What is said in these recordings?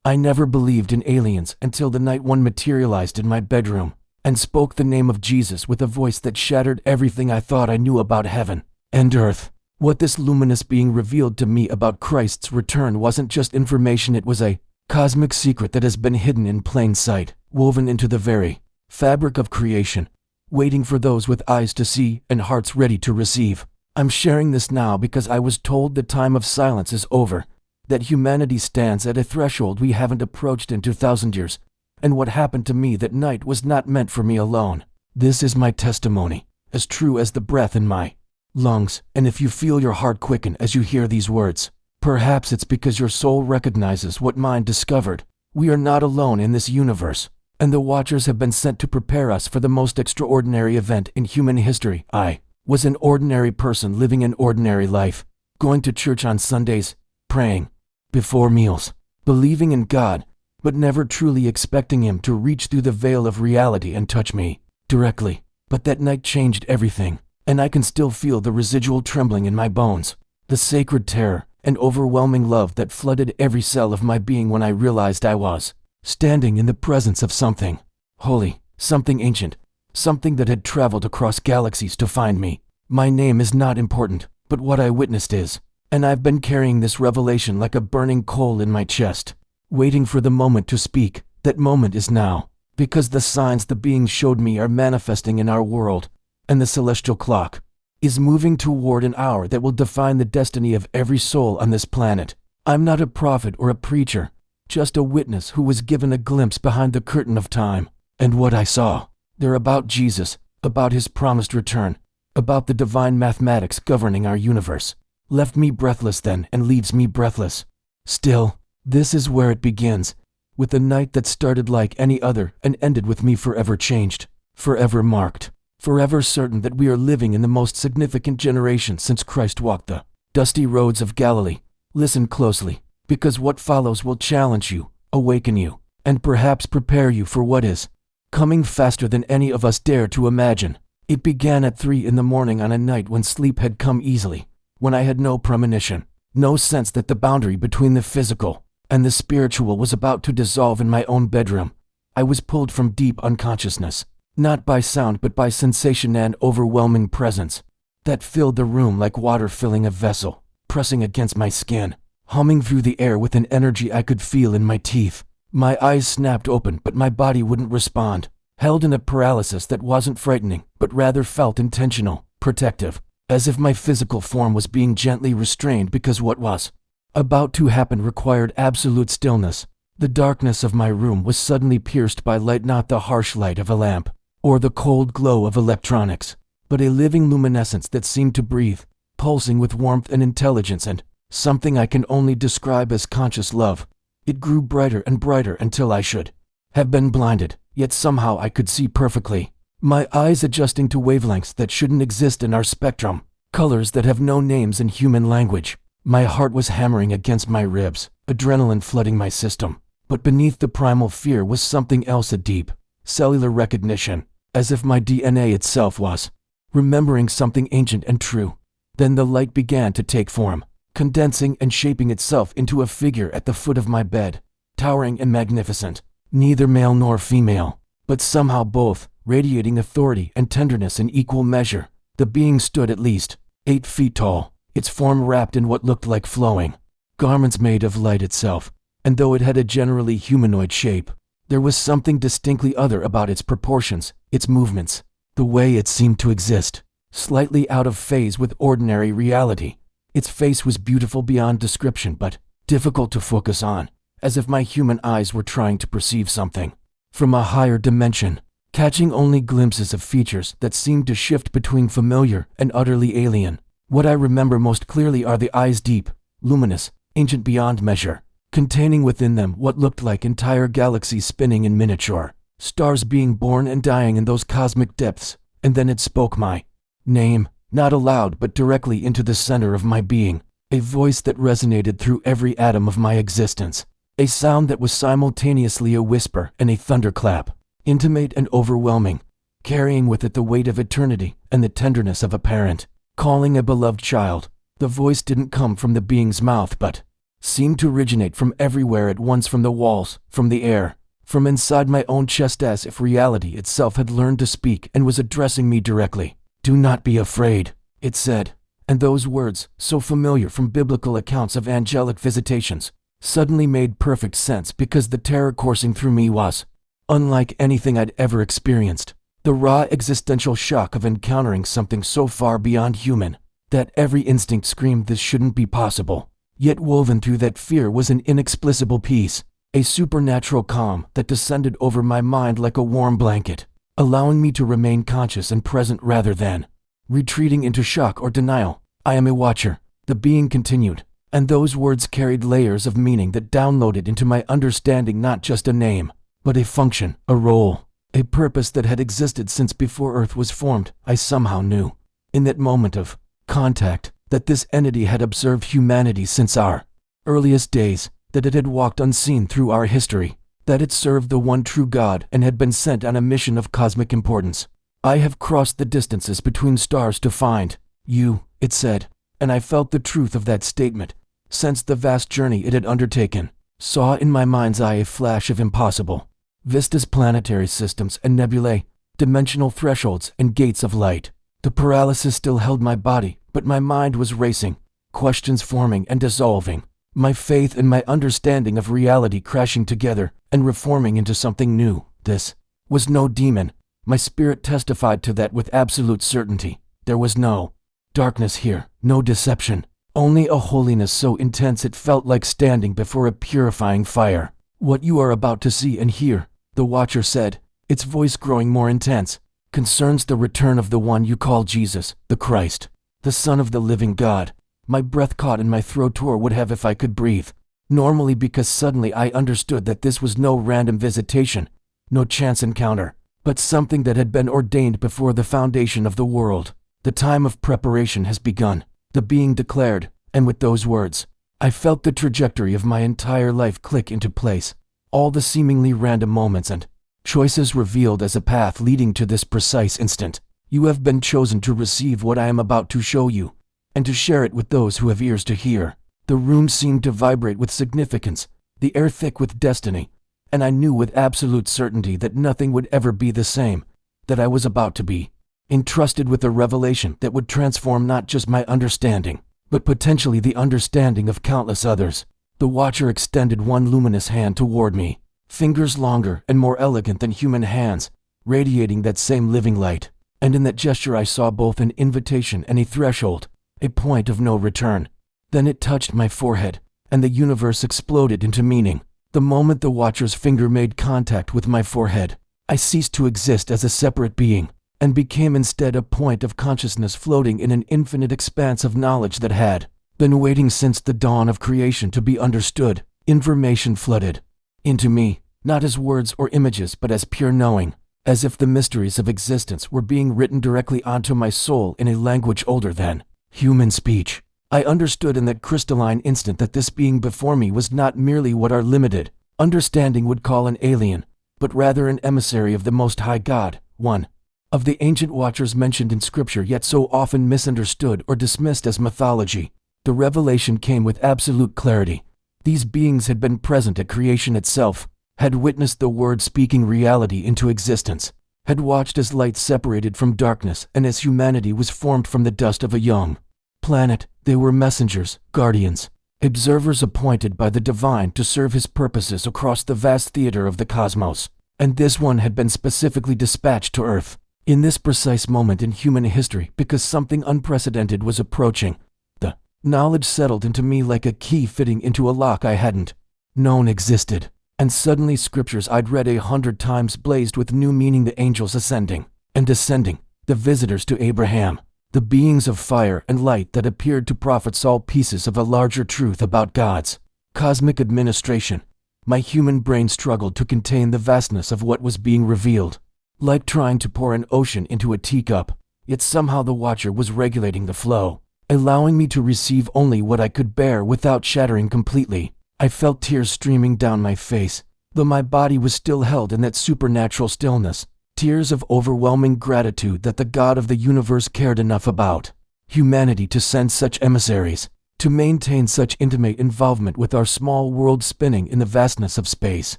I never believed in aliens until the night one materialized in my bedroom and spoke the name of Jesus with a voice that shattered everything I thought I knew about heaven and earth. What this luminous being revealed to me about Christ's return wasn't just information, it was a cosmic secret that has been hidden in plain sight, woven into the very fabric of creation, waiting for those with eyes to see and hearts ready to receive. I'm sharing this now because I was told the time of silence is over, that humanity stands at a threshold we haven't approached in 2,000 years, and what happened to me that night was not meant for me alone. This is my testimony, as true as the breath in my lungs, and if you feel your heart quicken as you hear these words, perhaps it's because your soul recognizes what mine discovered. We are not alone in this universe, and the Watchers have been sent to prepare us for the most extraordinary event in human history. I was an ordinary person living an ordinary life, going to church on Sundays, praying before meals, believing in God, but never truly expecting Him to reach through the veil of reality and touch me directly. But that night changed everything, and I can still feel the residual trembling in my bones, the sacred terror and overwhelming love that flooded every cell of my being when I realized I was standing in the presence of something holy, something ancient, something that had traveled across galaxies to find me. My name is not important, but what I witnessed is, and I've been carrying this revelation like a burning coal in my chest, waiting for the moment to speak. That moment is now, because the signs the being showed me are manifesting in our world, and the celestial clock is moving toward an hour that will define the destiny of every soul on this planet. I'm not a prophet or a preacher, just a witness who was given a glimpse behind the curtain of time. And what I saw, they're about Jesus, about His promised return, about the divine mathematics governing our universe. Left me breathless then and leaves me breathless still. This is where it begins, with a night that started like any other and ended with me forever changed, forever marked, forever certain that we are living in the most significant generation since Christ walked the dusty roads of Galilee. Listen closely, because what follows will challenge you, awaken you, and perhaps prepare you for what is coming faster than any of us dare to imagine. It began at 3 in the morning on a night when sleep had come easily, when I had no premonition, no sense that the boundary between the physical and the spiritual was about to dissolve in my own bedroom. I was pulled from deep unconsciousness, not by sound but by sensation and overwhelming presence that filled the room like water filling a vessel, pressing against my skin, humming through the air with an energy I could feel in my teeth. My eyes snapped open but my body wouldn't respond, held in a paralysis that wasn't frightening but rather felt intentional, protective, as if my physical form was being gently restrained because what was about to happen required absolute stillness. The darkness of my room was suddenly pierced by light, not the harsh light of a lamp or the cold glow of electronics, but a living luminescence that seemed to breathe, pulsing with warmth and intelligence and something I can only describe as conscious love. It grew brighter and brighter until I should have been blinded, yet somehow I could see perfectly, my eyes adjusting to wavelengths that shouldn't exist in our spectrum, colors that have no names in human language. My heart was hammering against my ribs, adrenaline flooding my system, but beneath the primal fear was something else, a deep, cellular recognition, as if my DNA itself was remembering something ancient and true. Then the light began to take form, condensing and shaping itself into a figure at the foot of my bed, towering and magnificent, neither male nor female, but somehow both, radiating authority and tenderness in equal measure. The being stood at least 8 feet tall, its form wrapped in what looked like flowing garments made of light itself, and though it had a generally humanoid shape, there was something distinctly other about its proportions, its movements, the way it seemed to exist, slightly out of phase with ordinary reality. Its face was beautiful beyond description but difficult to focus on, as if my human eyes were trying to perceive something from a higher dimension, catching only glimpses of features that seemed to shift between familiar and utterly alien. What I remember most clearly are the eyes, deep, luminous, ancient beyond measure, containing within them what looked like entire galaxies spinning in miniature, stars being born and dying in those cosmic depths. And then it spoke my name, not aloud but directly into the center of my being, a voice that resonated through every atom of my existence, a sound that was simultaneously a whisper and a thunderclap, intimate and overwhelming, carrying with it the weight of eternity and the tenderness of a parent calling a beloved child. The voice didn't come from the being's mouth but seemed to originate from everywhere at once, from the walls, from the air, from inside my own chest, as if reality itself had learned to speak and was addressing me directly. "Do not be afraid," it said. And those words, so familiar from biblical accounts of angelic visitations, suddenly made perfect sense, because the terror coursing through me was unlike anything I'd ever experienced. The raw existential shock of encountering something so far beyond human that every instinct screamed this shouldn't be possible. Yet woven through that fear was an inexplicable peace, a supernatural calm that descended over my mind like a warm blanket, allowing me to remain conscious and present rather than retreating into shock or denial. "I am a watcher," the being continued, and those words carried layers of meaning that downloaded into my understanding not just a name, but a function, a role, a purpose that had existed since before Earth was formed. I somehow knew, in that moment of contact, that this entity had observed humanity since our earliest days, that it had walked unseen through our history, that it served the one true God and had been sent on a mission of cosmic importance. "I have crossed the distances between stars to find you," it said, and I felt the truth of that statement, sensed the vast journey it had undertaken, saw in my mind's eye a flash of impossible vistas, planetary systems and nebulae, dimensional thresholds and gates of light. The paralysis still held my body, but my mind was racing, questions forming and dissolving, my faith and my understanding of reality crashing together and reforming into something new. This was no demon. My spirit testified to that with absolute certainty. There was no darkness here, no deception, only a holiness so intense it felt like standing before a purifying fire. "What you are about to see and hear," the Watcher said, its voice growing more intense, "concerns the return of the one you call Jesus, the Christ, the Son of the living God." My breath caught in my throat, or would have if I could breathe normally, because suddenly I understood that this was no random visitation, no chance encounter, but something that had been ordained before the foundation of the world. "The time of preparation has begun," the being declared, and with those words, I felt the trajectory of my entire life click into place, all the seemingly random moments and choices revealed as a path leading to this precise instant. "You have been chosen to receive what I am about to show you, and to share it with those who have ears to hear." The room seemed to vibrate with significance, the air thick with destiny, and I knew with absolute certainty that nothing would ever be the same, that I was about to be entrusted with a revelation that would transform not just my understanding, but potentially the understanding of countless others. The Watcher extended one luminous hand toward me, fingers longer and more elegant than human hands, radiating that same living light, and in that gesture I saw both an invitation and a threshold, a point of no return. Then it touched my forehead, and the universe exploded into meaning. The moment the Watcher's finger made contact with my forehead, I ceased to exist as a separate being, and became instead a point of consciousness floating in an infinite expanse of knowledge that had been waiting since the dawn of creation to be understood. Information flooded into me, not as words or images, but as pure knowing, as if the mysteries of existence were being written directly onto my soul in a language older than human speech. I understood in that crystalline instant that this being before me was not merely what our limited understanding would call an alien, but rather an emissary of the Most High God, one of the ancient Watchers mentioned in Scripture, yet so often misunderstood or dismissed as mythology. The revelation came with absolute clarity. These beings had been present at creation itself, had witnessed the Word speaking reality into existence, had watched as light separated from darkness and as humanity was formed from the dust of a young planet. They were messengers, guardians, observers appointed by the divine to serve his purposes across the vast theater of the cosmos. And this one had been specifically dispatched to Earth in this precise moment in human history, because something unprecedented was approaching. The knowledge settled into me like a key fitting into a lock I hadn't known existed. And suddenly scriptures I'd read 100 times blazed with new meaning. The angels ascending and descending, the visitors to Abraham, the beings of fire and light that appeared to prophets, all pieces of a larger truth about God's cosmic administration. My human brain struggled to contain the vastness of what was being revealed, like trying to pour an ocean into a teacup, yet somehow the Watcher was regulating the flow, allowing me to receive only what I could bear without shattering completely. I felt tears streaming down my face, though my body was still held in that supernatural stillness. Tears of overwhelming gratitude that the God of the universe cared enough about humanity to send such emissaries, to maintain such intimate involvement with our small world spinning in the vastness of space.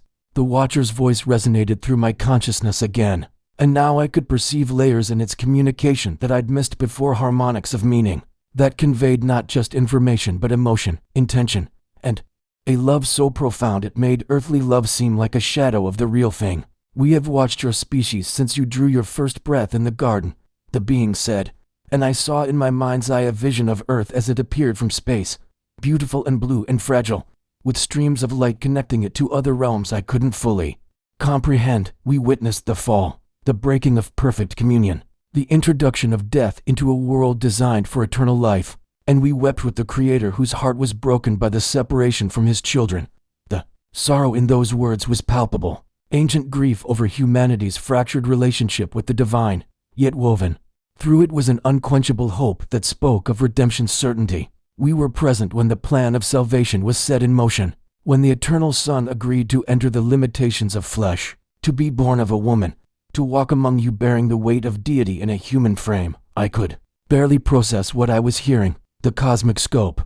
The Watcher's voice resonated through my consciousness again, and now I could perceive layers in its communication that I'd missed before, harmonics of meaning that conveyed not just information but emotion, intention, and a love so profound it made earthly love seem like a shadow of the real thing. "We have watched your species since you drew your first breath in the garden," the being said, and I saw in my mind's eye a vision of Earth as it appeared from space, beautiful and blue and fragile, with streams of light connecting it to other realms I couldn't fully comprehend. We witnessed the fall, the breaking of perfect communion, the introduction of death into a world designed for eternal life, and we wept with the Creator whose heart was broken by the separation from his children. The sorrow in those words was palpable, ancient grief over humanity's fractured relationship with the divine, yet woven through it was an unquenchable hope that spoke of redemption's certainty. We were present when the plan of salvation was set in motion, when the eternal Son agreed to enter the limitations of flesh, to be born of a woman, to walk among you bearing the weight of deity in a human frame. I could barely process what I was hearing. The cosmic scope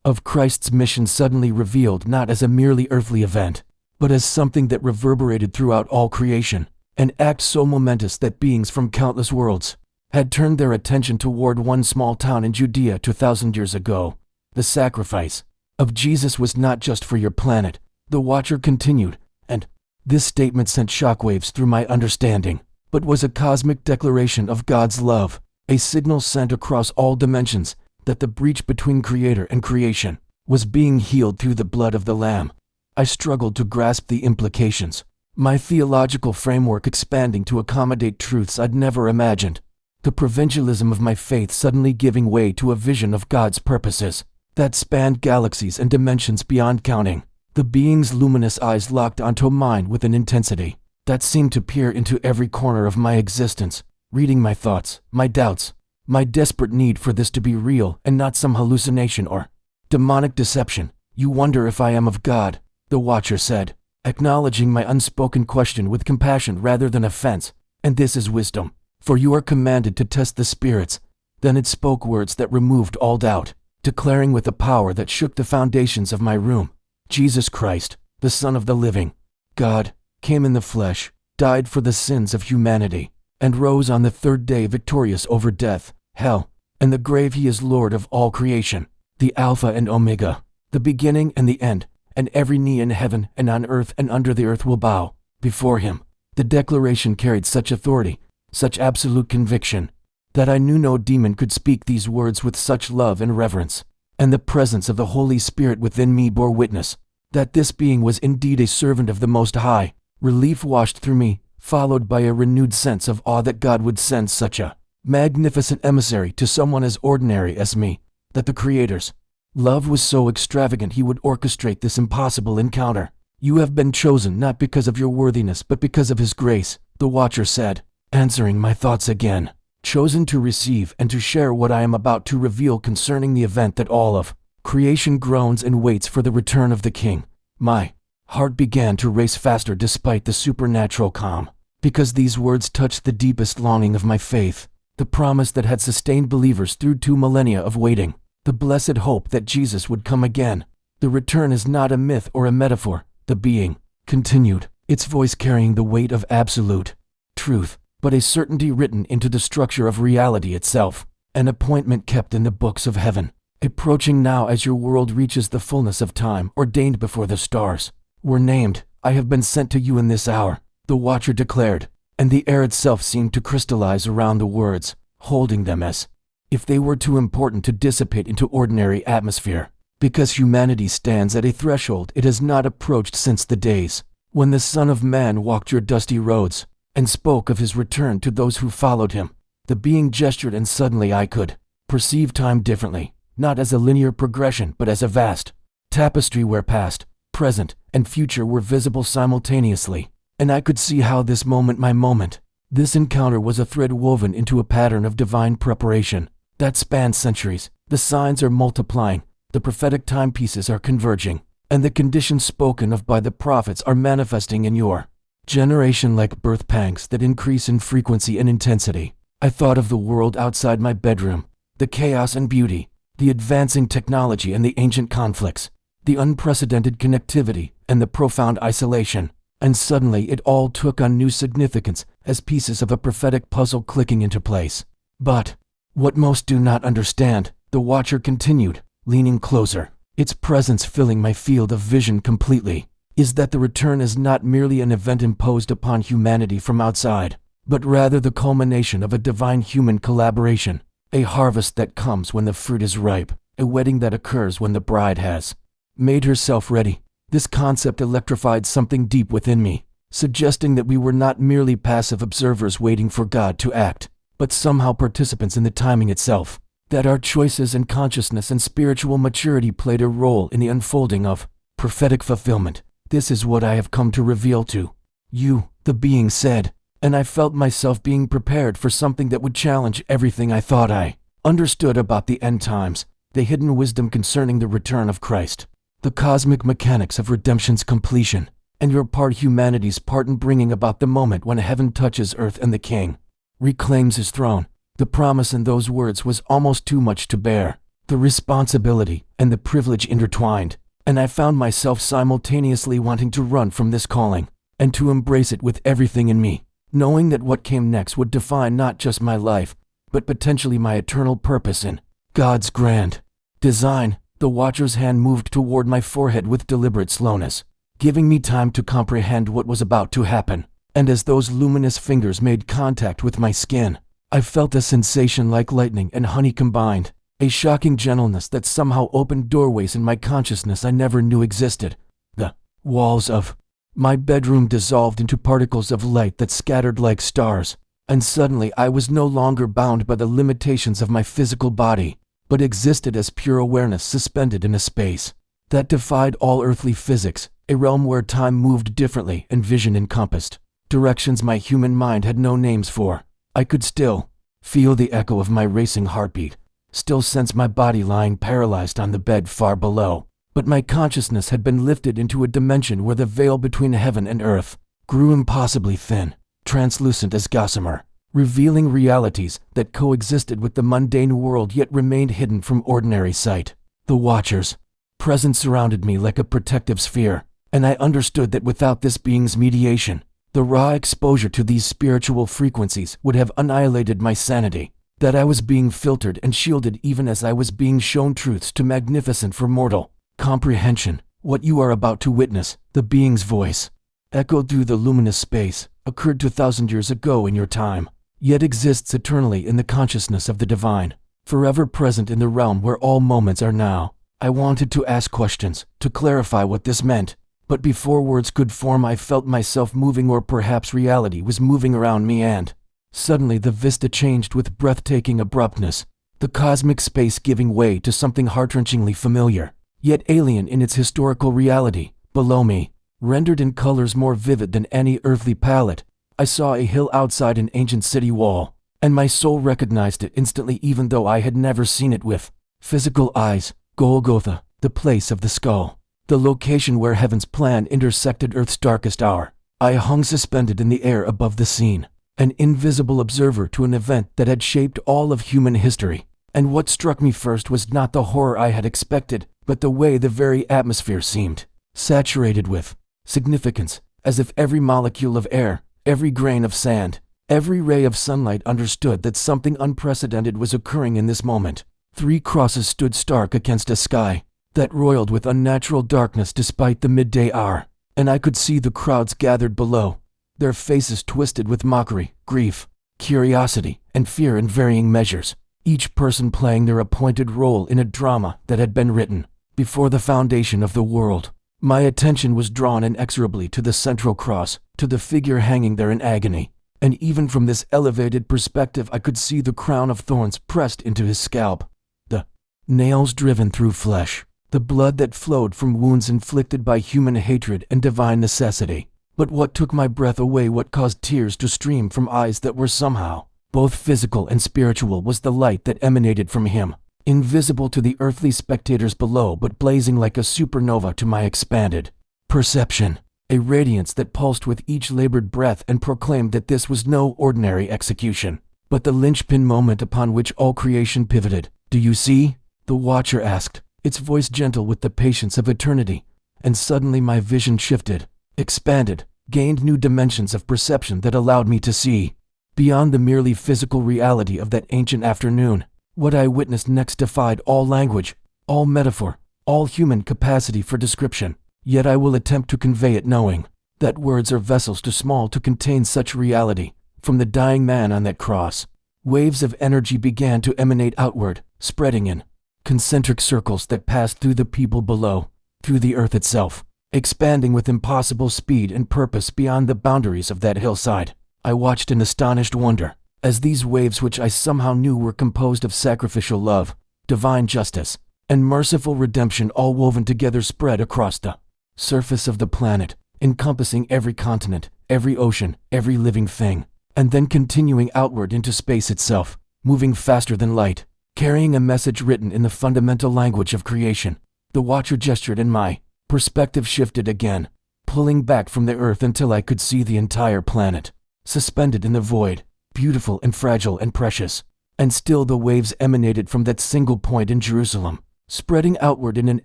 of Christ's mission suddenly revealed not as a merely earthly event, but as something that reverberated throughout all creation, an act so momentous that beings from countless worlds had turned their attention toward one small town in Judea 2,000 years ago. The sacrifice of Jesus was not just for your planet, the Watcher continued, and this statement sent shockwaves through my understanding, but was a cosmic declaration of God's love, a signal sent across all dimensions that the breach between Creator and creation was being healed through the blood of the Lamb. I struggled to grasp the implications, my theological framework expanding to accommodate truths I'd never imagined, the provincialism of my faith suddenly giving way to a vision of God's purposes that spanned galaxies and dimensions beyond counting. The being's luminous eyes locked onto mine with an intensity that seemed to peer into every corner of my existence, reading my thoughts, my doubts, my desperate need for this to be real and not some hallucination or demonic deception. "You wonder if I am of God," the Watcher said, acknowledging my unspoken question with compassion rather than offense. "And this is wisdom, for you are commanded to test the spirits." Then it spoke words that removed all doubt, declaring with a power that shook the foundations of my room, "Jesus Christ, the Son of the living God, came in the flesh, died for the sins of humanity, and rose on the third day victorious over death, hell, and the grave. He is Lord of all creation, the Alpha and Omega, the beginning and the end, and every knee in heaven and on earth and under the earth will bow before him." The declaration carried such authority, such absolute conviction, that I knew no demon could speak these words with such love and reverence, and the presence of the Holy Spirit within me bore witness that this being was indeed a servant of the Most High. Relief washed through me, followed by a renewed sense of awe that God would send such a magnificent emissary to someone as ordinary as me, that the Creator's love was so extravagant he would orchestrate this impossible encounter. "You have been chosen not because of your worthiness but because of his grace," the Watcher said, answering my thoughts again. "Chosen to receive and to share what I am about to reveal concerning the event that all of creation groans and waits for, the return of the King." My heart began to race faster despite the supernatural calm, because these words touched the deepest longing of my faith, the promise that had sustained believers through 2 millennia of waiting, the blessed hope that Jesus would come again. "The return is not a myth or a metaphor," the being continued, its voice carrying the weight of absolute truth, "but a certainty written into the structure of reality itself, an appointment kept in the books of heaven, approaching now as your world reaches the fullness of time ordained before the stars were named. I have been sent to you in this hour," the Watcher declared, and the air itself seemed to crystallize around the words, holding them as if they were too important to dissipate into ordinary atmosphere. "Because humanity stands at a threshold it has not approached since the days when the Son of Man walked your dusty roads and spoke of his return to those who followed him." The being gestured, and suddenly I could perceive time differently, not as a linear progression but as a vast tapestry where past, present, and future were visible simultaneously. And I could see how this moment, my moment, this encounter was a thread woven into a pattern of divine preparation that spans centuries. The signs are multiplying, the prophetic timepieces are converging, and the conditions spoken of by the prophets are manifesting in your generation like birth pangs that increase in frequency and intensity. I thought of the world outside my bedroom, the chaos and beauty, the advancing technology and the ancient conflicts, the unprecedented connectivity and the profound isolation. And suddenly it all took on new significance as pieces of a prophetic puzzle clicking into place. But what most do not understand, the Watcher continued, leaning closer, its presence filling my field of vision completely, is that the return is not merely an event imposed upon humanity from outside, but rather the culmination of a divine human collaboration, a harvest that comes when the fruit is ripe, a wedding that occurs when the bride has made herself ready. This concept electrified something deep within me, suggesting that we were not merely passive observers waiting for God to act, but somehow participants in the timing itself, that our choices and consciousness and spiritual maturity played a role in the unfolding of prophetic fulfillment. This is what I have come to reveal to you, the being said, and I felt myself being prepared for something that would challenge everything I thought I understood about the end times, the hidden wisdom concerning the return of Christ, the cosmic mechanics of redemption's completion, and your part, humanity's part in bringing about the moment when heaven touches earth and the King reclaims his throne. The promise in those words was almost too much to bear, the responsibility and the privilege intertwined, and I found myself simultaneously wanting to run from this calling and to embrace it with everything in me, knowing that what came next would define not just my life, but potentially my eternal purpose in God's grand design. The Watcher's hand moved toward my forehead with deliberate slowness, giving me time to comprehend what was about to happen, and as those luminous fingers made contact with my skin, I felt a sensation like lightning and honey combined, a shocking gentleness that somehow opened doorways in my consciousness I never knew existed. The walls of my bedroom dissolved into particles of light that scattered like stars, and suddenly I was no longer bound by the limitations of my physical body, but existed as pure awareness suspended in a space that defied all earthly physics, a realm where time moved differently and vision encompassed directions my human mind had no names for. I could still feel the echo of my racing heartbeat, still sense my body lying paralyzed on the bed far below, but my consciousness had been lifted into a dimension where the veil between heaven and earth grew impossibly thin, translucent as gossamer, revealing realities that coexisted with the mundane world yet remained hidden from ordinary sight. The Watcher's presence surrounded me like a protective sphere, and I understood that without this being's mediation, the raw exposure to these spiritual frequencies would have annihilated my sanity, that I was being filtered and shielded even as I was being shown truths too magnificent for mortal comprehension. What you are about to witness, the being's voice, echoed through the luminous space, occurred 2,000 years ago in your time, yet exists eternally in the consciousness of the divine, forever present in the realm where all moments are now. I wanted to ask questions, to clarify what this meant, but before words could form I felt myself moving, or perhaps reality was moving around me, and suddenly the vista changed with breathtaking abruptness, the cosmic space giving way to something heart-wrenchingly familiar, yet alien in its historical reality. Below me, rendered in colors more vivid than any earthly palette, I saw a hill outside an ancient city wall, and my soul recognized it instantly even though I had never seen it with physical eyes. Golgotha, the place of the skull, the location where heaven's plan intersected earth's darkest hour. I hung suspended in the air above the scene, an invisible observer to an event that had shaped all of human history. And what struck me first was not the horror I had expected, but the way the very atmosphere seemed saturated with significance, as if every molecule of air, every grain of sand, every ray of sunlight understood that something unprecedented was occurring in this moment. 3 crosses stood stark against a sky that roiled with unnatural darkness despite the midday hour, and I could see the crowds gathered below, their faces twisted with mockery, grief, curiosity, and fear in varying measures, each person playing their appointed role in a drama that had been written before the foundation of the world. My attention was drawn inexorably to the central cross, to the figure hanging there in agony, and even from this elevated perspective I could see the crown of thorns pressed into his scalp, the nails driven through flesh, the blood that flowed from wounds inflicted by human hatred and divine necessity. But what took my breath away, what caused tears to stream from eyes that were somehow both physical and spiritual, was the light that emanated from him, invisible to the earthly spectators below but blazing like a supernova to my expanded perception, a radiance that pulsed with each labored breath and proclaimed that this was no ordinary execution, but the linchpin moment upon which all creation pivoted. Do you see? The watcher asked, its voice gentle with the patience of eternity. And suddenly my vision shifted, expanded, gained new dimensions of perception that allowed me to see beyond the merely physical reality of that ancient afternoon. What I witnessed next defied all language, all metaphor, all human capacity for description. Yet I will attempt to convey it knowing that words are vessels too small to contain such reality. From the dying man on that cross, waves of energy began to emanate outward, spreading in concentric circles that passed through the people below, through the earth itself, expanding with impossible speed and purpose beyond the boundaries of that hillside. I watched in astonished wonder as these waves, which I somehow knew were composed of sacrificial love, divine justice, and merciful redemption, all woven together, spread across the surface of the planet, encompassing every continent, every ocean, every living thing, and then continuing outward into space itself, moving faster than light, carrying a message written in the fundamental language of creation. The watcher gestured and my perspective shifted again, pulling back from the earth until I could see the entire planet, suspended in the void, beautiful and fragile and precious. And still the waves emanated from that single point in Jerusalem, spreading outward in an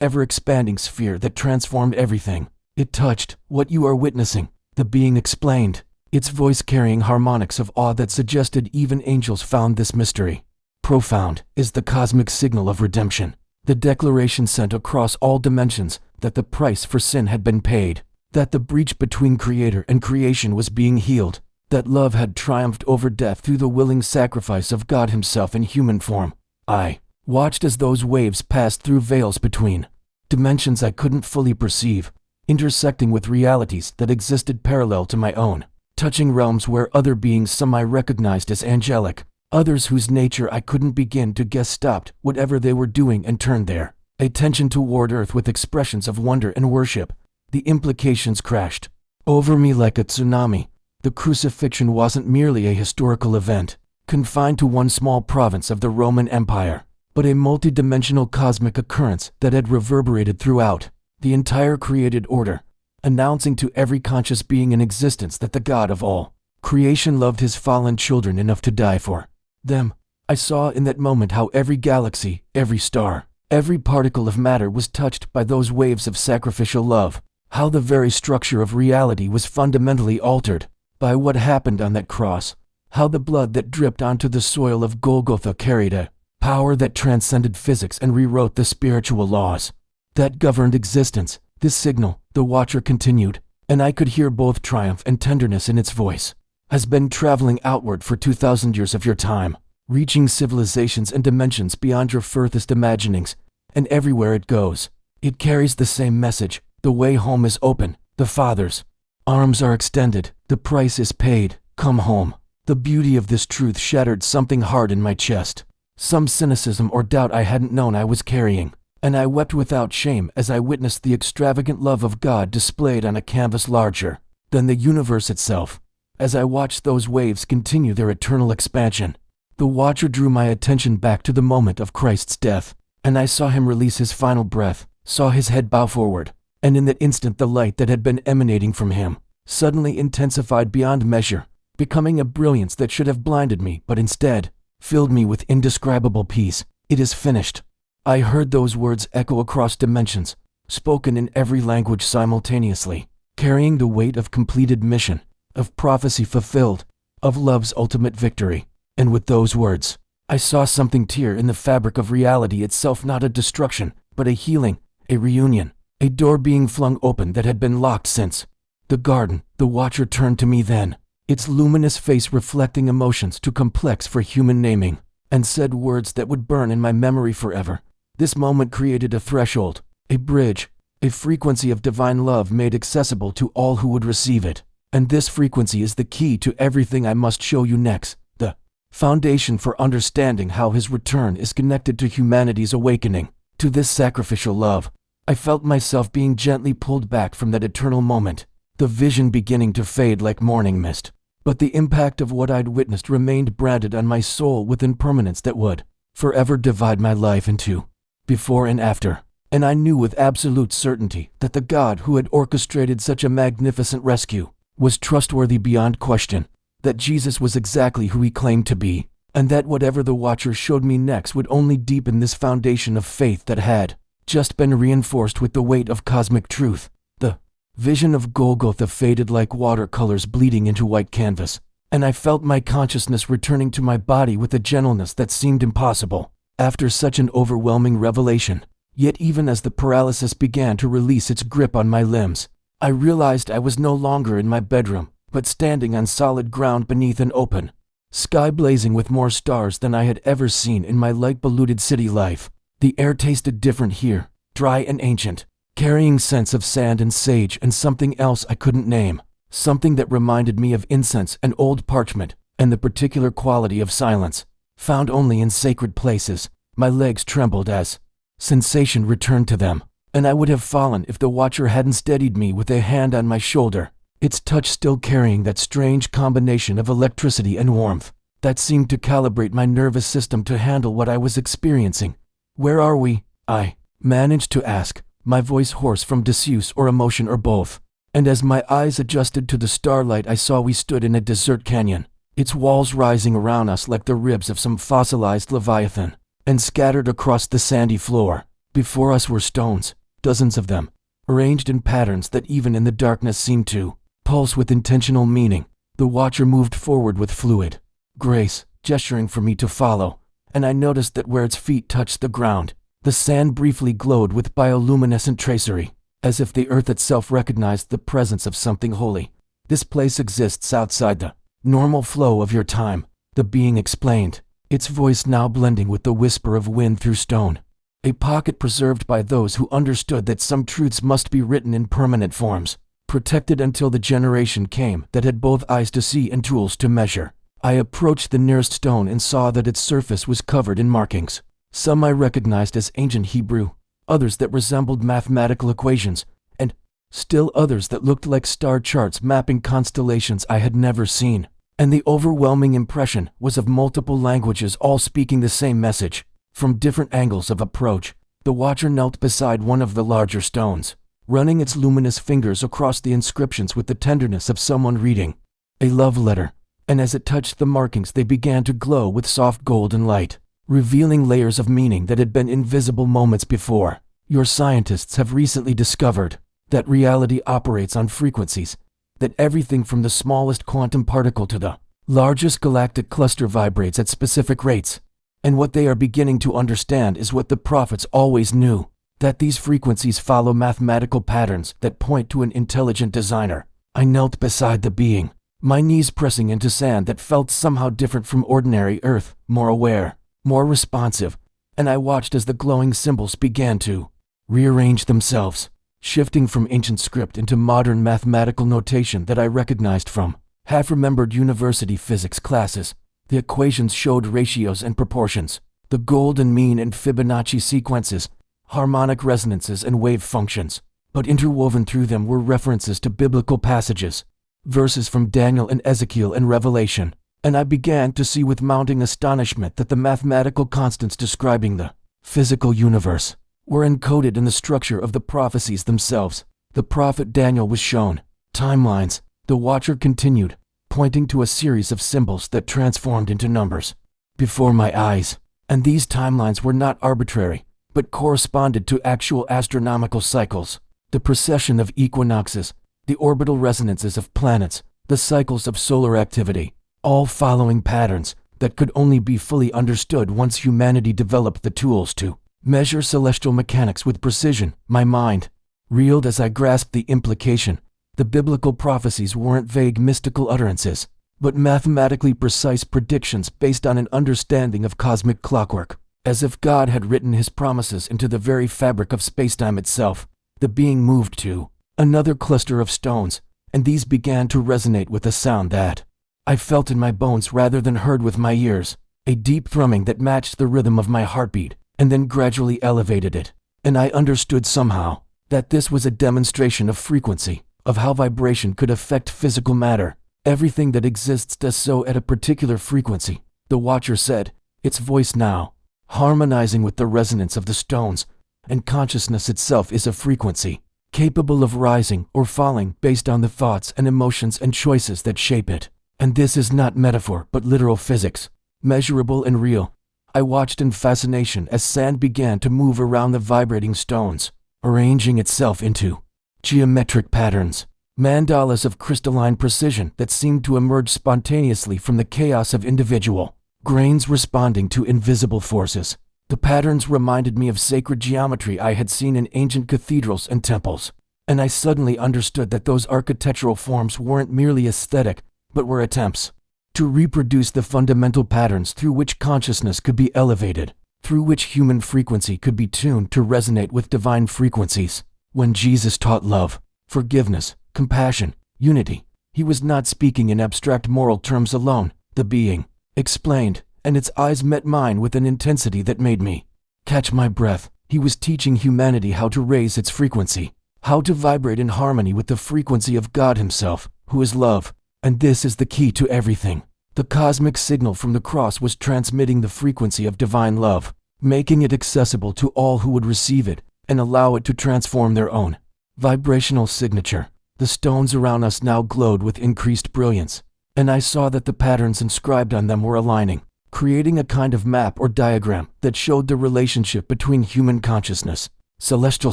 ever-expanding sphere that transformed everything. It touched what you are witnessing, the being explained, its voice carrying harmonics of awe that suggested even angels found this mystery profound. Is the cosmic signal of redemption, the declaration sent across all dimensions that the price for sin had been paid, that the breach between creator and creation was being healed, that love had triumphed over death through the willing sacrifice of God Himself in human form. I watched as those waves passed through veils between dimensions I couldn't fully perceive, intersecting with realities that existed parallel to my own, touching realms where other beings some I recognized as angelic, others whose nature I couldn't begin to guess stopped whatever they were doing and turned their attention toward earth with expressions of wonder and worship. The implications crashed over me like a tsunami. The crucifixion wasn't merely a historical event, confined to one small province of the Roman Empire, but a multidimensional cosmic occurrence that had reverberated throughout the entire created order, announcing to every conscious being in existence that the God of all creation loved His fallen children enough to die for them. I saw in that moment how every galaxy, every star, every particle of matter was touched by those waves of sacrificial love, how the very structure of reality was fundamentally altered by what happened on that cross, how the blood that dripped onto the soil of Golgotha carried a power that transcended physics and rewrote the spiritual laws that governed existence. This signal, the watcher continued, and I could hear both triumph and tenderness in its voice, has been traveling outward for 2,000 years of your time, reaching civilizations and dimensions beyond your furthest imaginings, and everywhere it goes, it carries the same message. The way home is open, the Father's arms are extended, the price is paid, come home. The beauty of this truth shattered something hard in my chest, some cynicism or doubt I hadn't known I was carrying, and I wept without shame as I witnessed the extravagant love of God displayed on a canvas larger than the universe itself. As I watched those waves continue their eternal expansion, the watcher drew my attention back to the moment of Christ's death, and I saw Him release His final breath, saw His head bow forward, and in that instant the light that had been emanating from Him suddenly intensified beyond measure, becoming a brilliance that should have blinded me but instead filled me with indescribable peace. It is finished. I heard those words echo across dimensions, spoken in every language simultaneously, carrying the weight of completed mission, of prophecy fulfilled, of love's ultimate victory. And with those words, I saw something tear in the fabric of reality itself, not a destruction, but a healing, a reunion, a door being flung open that had been locked since the garden. The watcher turned to me then, its luminous face reflecting emotions too complex for human naming, and said words that would burn in my memory forever. This moment created a threshold, a bridge, a frequency of divine love made accessible to all who would receive it. And this frequency is the key to everything I must show you next, the foundation for understanding how His return is connected to humanity's awakening to this sacrificial love. I felt myself being gently pulled back from that eternal moment, the vision beginning to fade like morning mist. But the impact of what I'd witnessed remained branded on my soul with impermanence that would forever divide my life into before and after. And I knew with absolute certainty that the God who had orchestrated such a magnificent rescue was trustworthy beyond question, that Jesus was exactly who He claimed to be, and that whatever the Watcher showed me next would only deepen this foundation of faith that had just been reinforced with the weight of cosmic truth. The vision of Golgotha faded like watercolors bleeding into white canvas, and I felt my consciousness returning to my body with a gentleness that seemed impossible after such an overwhelming revelation. Yet even as the paralysis began to release its grip on my limbs, I realized I was no longer in my bedroom, but standing on solid ground beneath an open sky blazing with more stars than I had ever seen in my light-polluted city life. The air tasted different here, dry and ancient, carrying scents of sand and sage and something else I couldn't name, something that reminded me of incense and old parchment, and the particular quality of silence, found only in sacred places. My legs trembled as sensation returned to them, and I would have fallen if the Watcher hadn't steadied me with a hand on my shoulder, its touch still carrying that strange combination of electricity and warmth that seemed to calibrate my nervous system to handle what I was experiencing. "Where are we?" I managed to ask, my voice hoarse from disuse or emotion or both. And as my eyes adjusted to the starlight, I saw we stood in a desert canyon, its walls rising around us like the ribs of some fossilized leviathan, and scattered across the sandy floor. Before us were stones, dozens of them, arranged in patterns that even in the darkness seemed to pulse with intentional meaning. The Watcher moved forward with fluid grace, gesturing for me to follow, and I noticed that where its feet touched the ground, the sand briefly glowed with bioluminescent tracery, as if the earth itself recognized the presence of something holy. "This place exists outside the normal flow of your time," the being explained, its voice now blending with the whisper of wind through stone. "A pocket preserved by those who understood that some truths must be written in permanent forms, protected until the generation came that had both eyes to see and tools to measure." I approached the nearest stone and saw that its surface was covered in markings. Some I recognized as ancient Hebrew, others that resembled mathematical equations, and still others that looked like star charts mapping constellations I had never seen. And the overwhelming impression was of multiple languages all speaking the same message. From different angles of approach, the Watcher knelt beside one of the larger stones, running its luminous fingers across the inscriptions with the tenderness of someone reading a love letter, and as it touched the markings they began to glow with soft golden light, revealing layers of meaning that had been invisible moments before. "Your scientists have recently discovered that reality operates on frequencies, that everything from the smallest quantum particle to the largest galactic cluster vibrates at specific rates. And what they are beginning to understand is what the prophets always knew, that these frequencies follow mathematical patterns that point to an intelligent designer." I knelt beside the being, my knees pressing into sand that felt somehow different from ordinary earth, more aware, more responsive, and I watched as the glowing symbols began to rearrange themselves, shifting from ancient script into modern mathematical notation that I recognized from half-remembered university physics classes. The equations showed ratios and proportions, the golden mean and Fibonacci sequences, harmonic resonances and wave functions, but interwoven through them were references to biblical passages, verses from Daniel and Ezekiel and Revelation, and I began to see with mounting astonishment that the mathematical constants describing the physical universe were encoded in the structure of the prophecies themselves. The prophet Daniel was shown timelines. The Watcher continued, pointing to a series of symbols that transformed into numbers before my eyes, and these timelines were not arbitrary, but corresponded to actual astronomical cycles, the precession of equinoxes, the orbital resonances of planets, the cycles of solar activity, all following patterns that could only be fully understood once humanity developed the tools to measure celestial mechanics with precision. My mind reeled as I grasped the implication. The biblical prophecies weren't vague mystical utterances, but mathematically precise predictions based on an understanding of cosmic clockwork, as if God had written his promises into the very fabric of spacetime itself. The being moved to another cluster of stones, and these began to resonate with a sound that I felt in my bones rather than heard with my ears, a deep thrumming that matched the rhythm of my heartbeat, and then gradually elevated it. And I understood somehow that this was a demonstration of frequency, of how vibration could affect physical matter. Everything that exists does so at a particular frequency, the Watcher said, its voice now harmonizing with the resonance of the stones, and consciousness itself is a frequency, capable of rising or falling based on the thoughts and emotions and choices that shape it. And this is not metaphor but literal physics. measurable and real. I watched in fascination as sand began to move around the vibrating stones, arranging itself into geometric patterns, mandalas of crystalline precision that seemed to emerge spontaneously from the chaos of individual grains responding to invisible forces. The patterns reminded me of sacred geometry I had seen in ancient cathedrals and temples, and I suddenly understood that those architectural forms weren't merely aesthetic, but were attempts to reproduce the fundamental patterns through which consciousness could be elevated, through which human frequency could be tuned to resonate with divine frequencies. When Jesus taught love, forgiveness, compassion, unity, he was not speaking in abstract moral terms alone. The being explained, and its eyes met mine with an intensity that made me catch my breath. He was teaching humanity how to raise its frequency, how to vibrate in harmony with the frequency of God Himself, who is love. And this is the key to everything. The cosmic signal from the cross was transmitting the frequency of divine love, making it accessible to all who would receive it and allow it to transform their own vibrational signature. The stones around us now glowed with increased brilliance, and I saw that the patterns inscribed on them were aligning, creating a kind of map or diagram that showed the relationship between human consciousness, celestial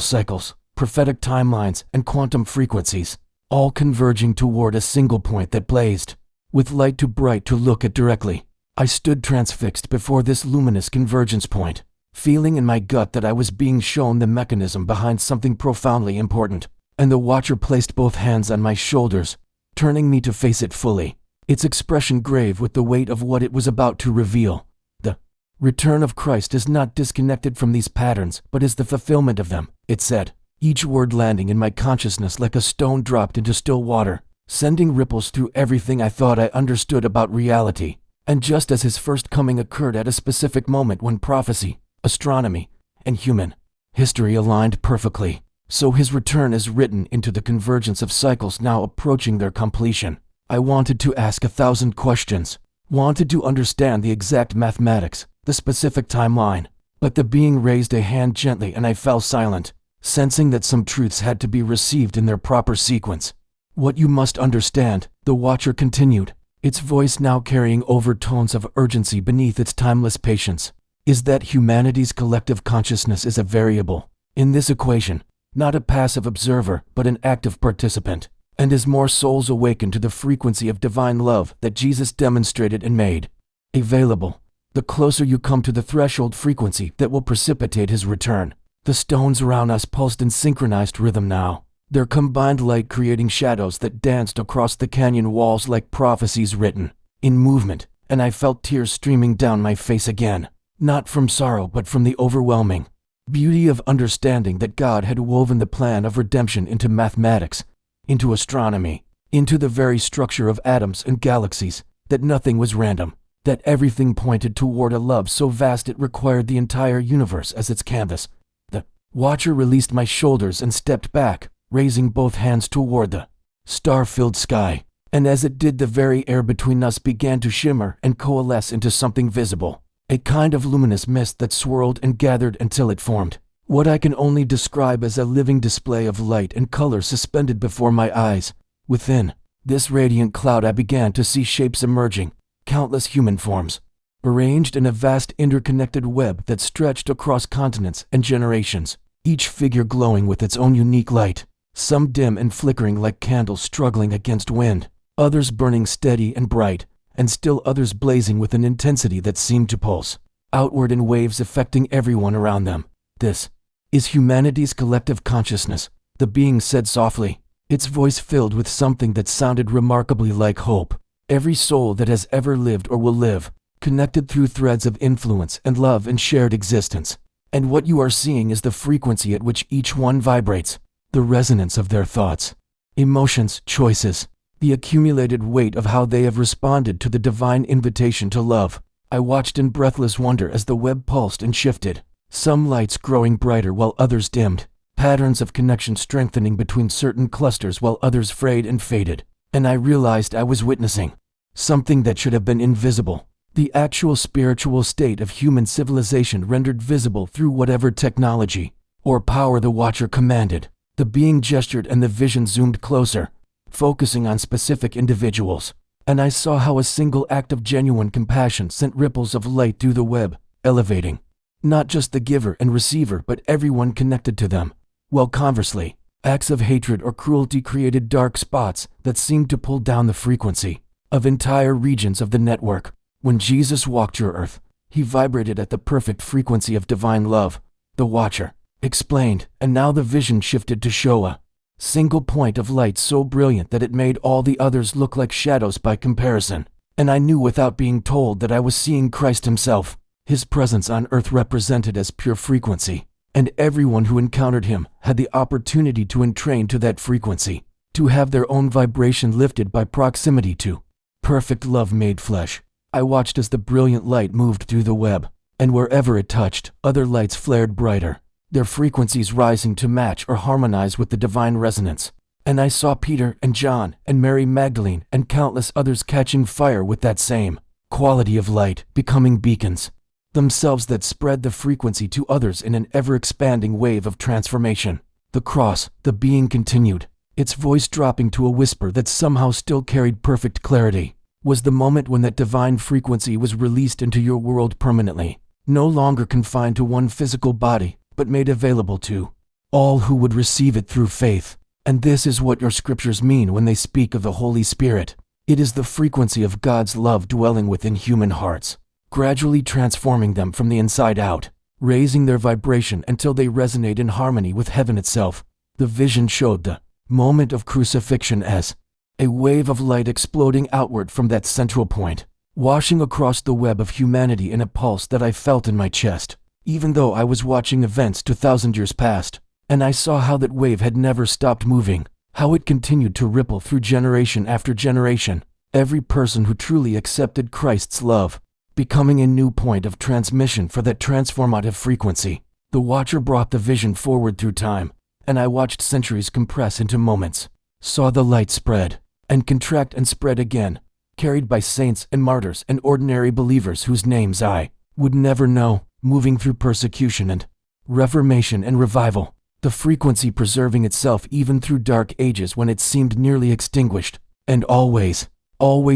cycles, prophetic timelines, and quantum frequencies, all converging toward a single point that blazed with light too bright to look at directly. I stood transfixed before this luminous convergence point, feeling in my gut that I was being shown the mechanism behind something profoundly important, and the watcher placed both hands on my shoulders, turning me to face it fully, its expression grave with the weight of what it was about to reveal. The return of Christ is not disconnected from these patterns, but is the fulfillment of them, it said, each word landing in my consciousness like a stone dropped into still water, sending ripples through everything I thought I understood about reality. And just as his first coming occurred at a specific moment when prophecy, astronomy, and human history aligned perfectly, so his return is written into the convergence of cycles now approaching their completion. I wanted to ask 1,000 questions, wanted to understand the exact mathematics, the specific timeline, but the being raised a hand gently and I fell silent, sensing that some truths had to be received in their proper sequence. What you must understand, the watcher continued, its voice now carrying overtones of urgency beneath its timeless patience, is that humanity's collective consciousness is a variable in this equation, not a passive observer but an active participant. And as more souls awaken to the frequency of divine love that Jesus demonstrated and made available, the closer you come to the threshold frequency that will precipitate his return. The stones around us pulsed in synchronized rhythm now, their combined light creating shadows that danced across the canyon walls like prophecies written in movement, and I felt tears streaming down my face again, not from sorrow but from the overwhelming beauty of understanding that God had woven the plan of redemption into mathematics, into astronomy, into the very structure of atoms and galaxies, that nothing was random, that everything pointed toward a love so vast it required the entire universe as its canvas. The watcher released my shoulders and stepped back, raising both hands toward the star-filled sky, and as it did the very air between us began to shimmer and coalesce into something visible, a kind of luminous mist that swirled and gathered until it formed what I can only describe as a living display of light and color suspended before my eyes. Within this radiant cloud I began to see shapes emerging, countless human forms, arranged in a vast interconnected web that stretched across continents and generations, each figure glowing with its own unique light, some dim and flickering like candles struggling against wind, others burning steady and bright, and still others blazing with an intensity that seemed to pulse outward in waves affecting everyone around them. This is humanity's collective consciousness, the being said softly, its voice filled with something that sounded remarkably like hope. Every soul that has ever lived or will live, connected through threads of influence and love and shared existence. And what you are seeing is the frequency at which each one vibrates, the resonance of their thoughts, emotions, choices, the accumulated weight of how they have responded to the divine invitation to love. I watched in breathless wonder as the web pulsed and shifted, some lights growing brighter while others dimmed, patterns of connection strengthening between certain clusters while others frayed and faded, and I realized I was witnessing something that should have been invisible, the actual spiritual state of human civilization rendered visible through whatever technology or power the watcher commanded. The being gestured and the vision zoomed closer, focusing on specific individuals, and I saw how a single act of genuine compassion sent ripples of light through the web, elevating not just the giver and receiver but everyone connected to them. While conversely, acts of hatred or cruelty created dark spots that seemed to pull down the frequency of entire regions of the network. When Jesus walked your earth, he vibrated at the perfect frequency of divine love, the Watcher explained, and now the vision shifted to show a single point of light so brilliant that it made all the others look like shadows by comparison. And I knew without being told that I was seeing Christ himself. His presence on earth represented as pure frequency, and everyone who encountered him had the opportunity to entrain to that frequency, to have their own vibration lifted by proximity to perfect love made flesh. I watched as the brilliant light moved through the web, and wherever it touched, other lights flared brighter, their frequencies rising to match or harmonize with the divine resonance. And I saw Peter and John and Mary Magdalene and countless others catching fire with that same quality of light, becoming beacons themselves that spread the frequency to others in an ever-expanding wave of transformation. The cross, the being continued, its voice dropping to a whisper that somehow still carried perfect clarity, was the moment when that divine frequency was released into your world permanently, no longer confined to one physical body, but made available to all who would receive it through faith. And this is what your scriptures mean when they speak of the Holy Spirit. It is the frequency of God's love dwelling within human hearts, gradually transforming them from the inside out, raising their vibration until they resonate in harmony with heaven itself. The vision showed the moment of crucifixion as a wave of light exploding outward from that central point, washing across the web of humanity in a pulse that I felt in my chest, even though I was watching events 2,000 years past. And I saw how that wave had never stopped moving, how it continued to ripple through generation after generation, every person who truly accepted Christ's love, becoming a new point of transmission for that transformative frequency. The Watcher brought the vision forward through time, and I watched centuries compress into moments, saw the light spread and contract and spread again, carried by saints and martyrs and ordinary believers whose names I would never know, moving through persecution and reformation and revival, the frequency preserving itself even through dark ages when it seemed nearly extinguished, and always